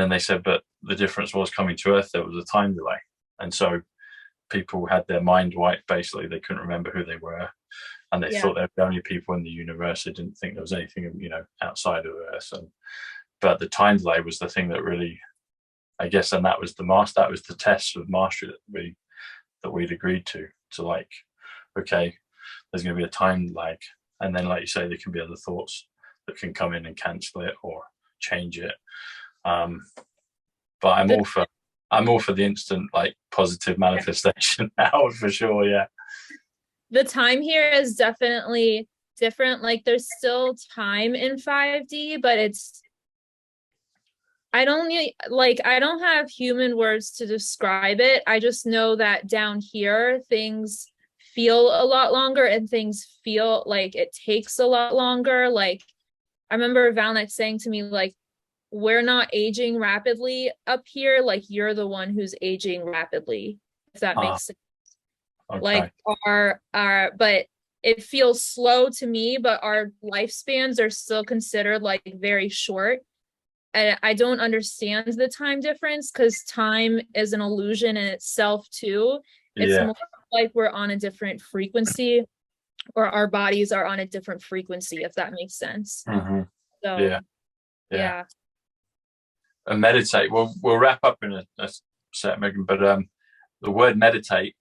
then they said, but the difference was coming to Earth, there was a time delay. And so people had their mind wiped, basically. They couldn't remember who they were. And they thought they were the only people in the universe. They didn't think there was anything, outside of Earth. But the time delay was the thing that really, I guess, and that was the test of mastery that we'd agreed to like, okay, there's going to be a time lag. And then, like you say, there can be other thoughts that can come in and cancel it or change it. But I'm all for the instant, like, positive manifestation now, for sure. Yeah. The time here is definitely different. Like, there's still time in 5D, but I don't have human words to describe it. I just know that down here, things feel a lot longer and things feel like it takes a lot longer. Like, I remember Valnek saying to me, like, we're not aging rapidly up here. Like, you're the one who's aging rapidly, if that makes sense. Okay. Like, but it feels slow to me, but our lifespans are still considered like very short. And I don't understand the time difference, because time is an illusion in itself too. It's more like we're on a different frequency, or our bodies are on a different frequency, if that makes sense. So yeah. And meditate. We'll wrap up in a sec, Megan. But the word meditate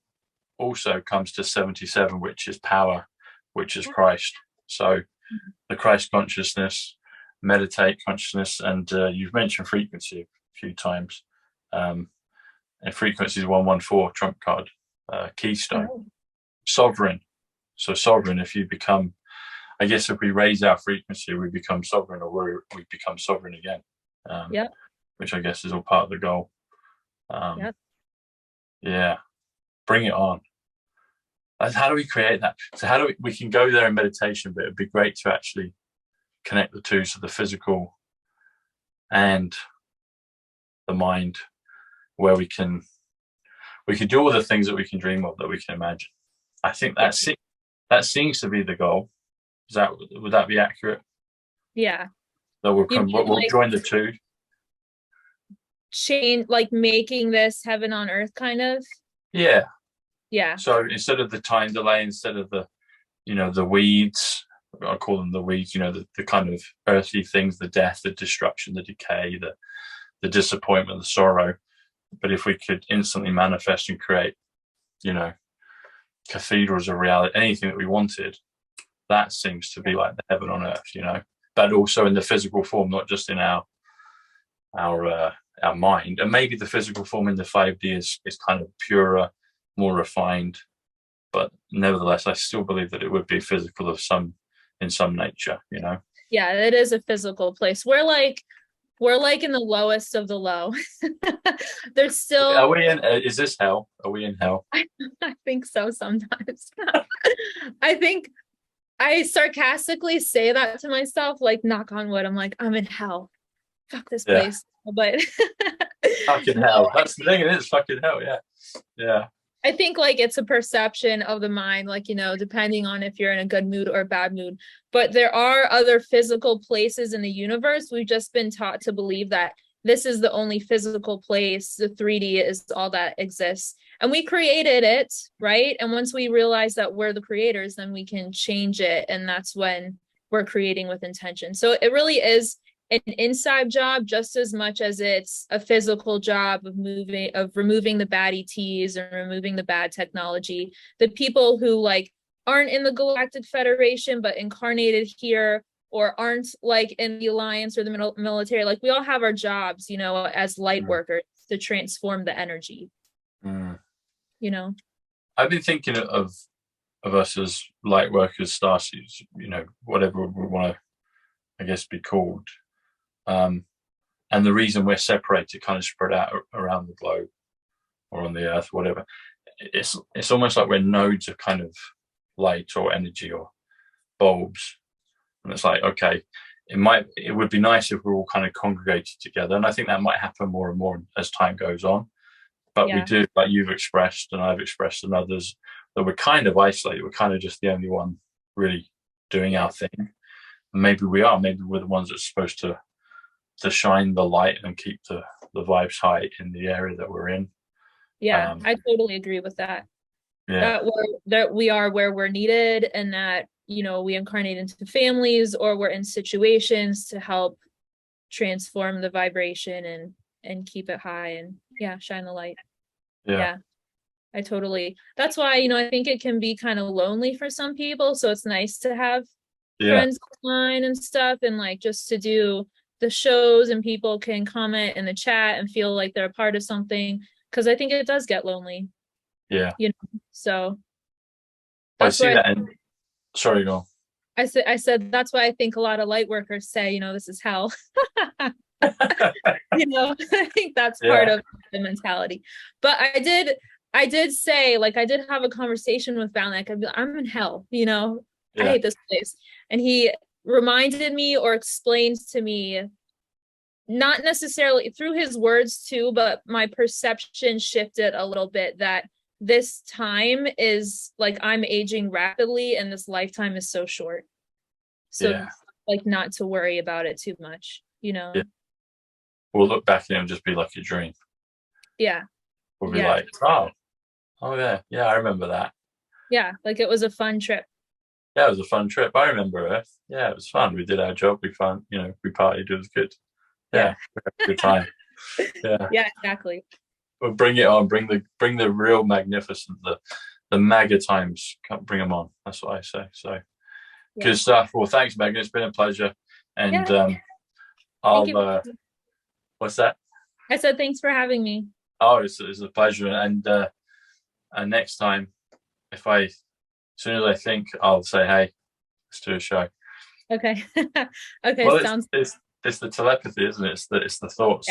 also comes to 77, which is power, which is Christ. So the Christ consciousness, meditate consciousness, and you've mentioned frequency a few times. And frequency is 114, trump card, keystone, sovereign. So sovereign, if you become, I guess, if we raise our frequency, we become sovereign, or we become sovereign again. Which I guess is all part of the goal. Yeah, bring it on. How do we create that? So we can go there in meditation, but it'd be great to actually connect the two, so the physical and the mind, where we can do all the things that we can dream of, that we can imagine. I think that seems to be the goal. Would that be accurate? Yeah. So we'll join the two. Change, like making this heaven on earth, kind of. Yeah. So instead of the time delay, instead of the weeds, I call them the weeds, the kind of earthly things, the death, the destruction, the decay, the disappointment, the sorrow. But if we could instantly manifest and create, cathedrals of reality, anything that we wanted, that seems to be like the heaven on earth, but also in the physical form, not just in our mind. And maybe the physical form in the 5D is kind of purer, more refined, but nevertheless, I still believe that it would be physical in some nature, Yeah, it is a physical place. We're like We're like in the lowest of the low. There's still. Are we in? Is this hell? Are we in hell? I think so sometimes. I think I sarcastically say that to myself, like knock on wood. I'm like, I'm in hell. Fuck this place. But fucking hell. That's the thing. It is fucking hell. Yeah. Yeah. I think like it's a perception of the mind, like, you know, depending on if you're in a good mood or a bad mood. But there are other physical places in the universe. We've just been taught to believe that this is the only physical place. The 3D is all that exists. And we created it, right? And once we realize that we're the creators, then we can change it. And that's when we're creating with intention. So it really is an inside job just as much as it's a physical job of removing the bad ETs and removing the bad technology. The people who like aren't in the Galactic Federation but incarnated here, or aren't like in the Alliance or the military, like we all have our jobs, you know, as light workers to transform the energy. You know, I've been thinking of us as light workers, starseeds, you know, whatever we want to, I guess, be called. And the reason we're separated, kind of spread out around the globe or on the earth, whatever, it's almost like we're nodes of kind of light or energy or bulbs. And it's like, okay, it would be nice if we're all kind of congregated together. And I think that might happen more and more as time goes on. But we do, like you've expressed and I've expressed and others, that we're kind of isolated. We're kind of just the only one really doing our thing. And maybe we're the ones that's supposed to shine the light and keep the vibes high in the area that we're in. Yeah, I totally agree with that. Yeah. That we are where we're needed, and that, you know, we incarnate into families or we're in situations to help transform the vibration and keep it high and shine the light. Yeah. I totally. That's why, you know, I think it can be kind of lonely for some people. So it's nice to have friends online and stuff, and like just to do the shows and people can comment in the chat and feel like they're a part of something, because I think it does get lonely. Yeah. You know, so I see that. And sorry, go on. I said that's why I think a lot of light workers say, you know, this is hell. You know, I think that's part of the mentality. But I did say, like, I did have a conversation with Val, like, I'm in hell, you know, I hate this place. And he reminded me or explained to me, not necessarily through his words too, but my perception shifted a little bit, that this time is like, I'm aging rapidly and this lifetime is so short. So like not to worry about it too much, you know. We'll look back and it'll just be like a dream. We'll be like, oh yeah, I remember that. Like it was a fun trip. It was a fun trip. I remember Earth. It was fun. We did our job. We found, you know, we partied. It was good. We had a good time. Yeah, exactly. We'll bring it on. Bring the real magnificent, the MAGA times. Bring them on. That's what I say. So good stuff. Well, thanks, Megan. It's been a pleasure. And I'll. What's that? I said thanks for having me. Oh, it's a pleasure. And next time, as soon as I think, I'll say, hey, let's do a show. Okay. Okay. Well, sounds. It's the telepathy, isn't it? It's the thoughts,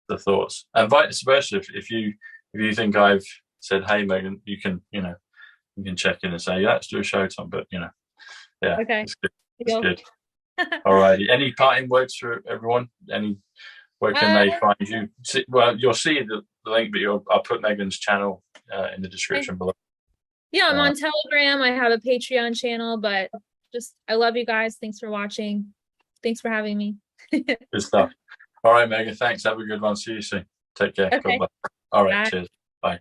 the thoughts, and vice versa. If you think I've said, hey, Megan, you can check in and say, let's do a show, Tom. But you know, okay, it's good. It's good. All righty. Any parting words for everyone? Where can they find you? Well, you'll see the link, but I'll put Megan's channel in the description below. Yeah, I'm on Telegram. I have a Patreon channel, but I love you guys. Thanks for watching. Thanks for having me. Good stuff. All right, Megan. Thanks. Have a good one. See you soon. Take care. Okay. God bless. All right. Bye. Cheers. Bye.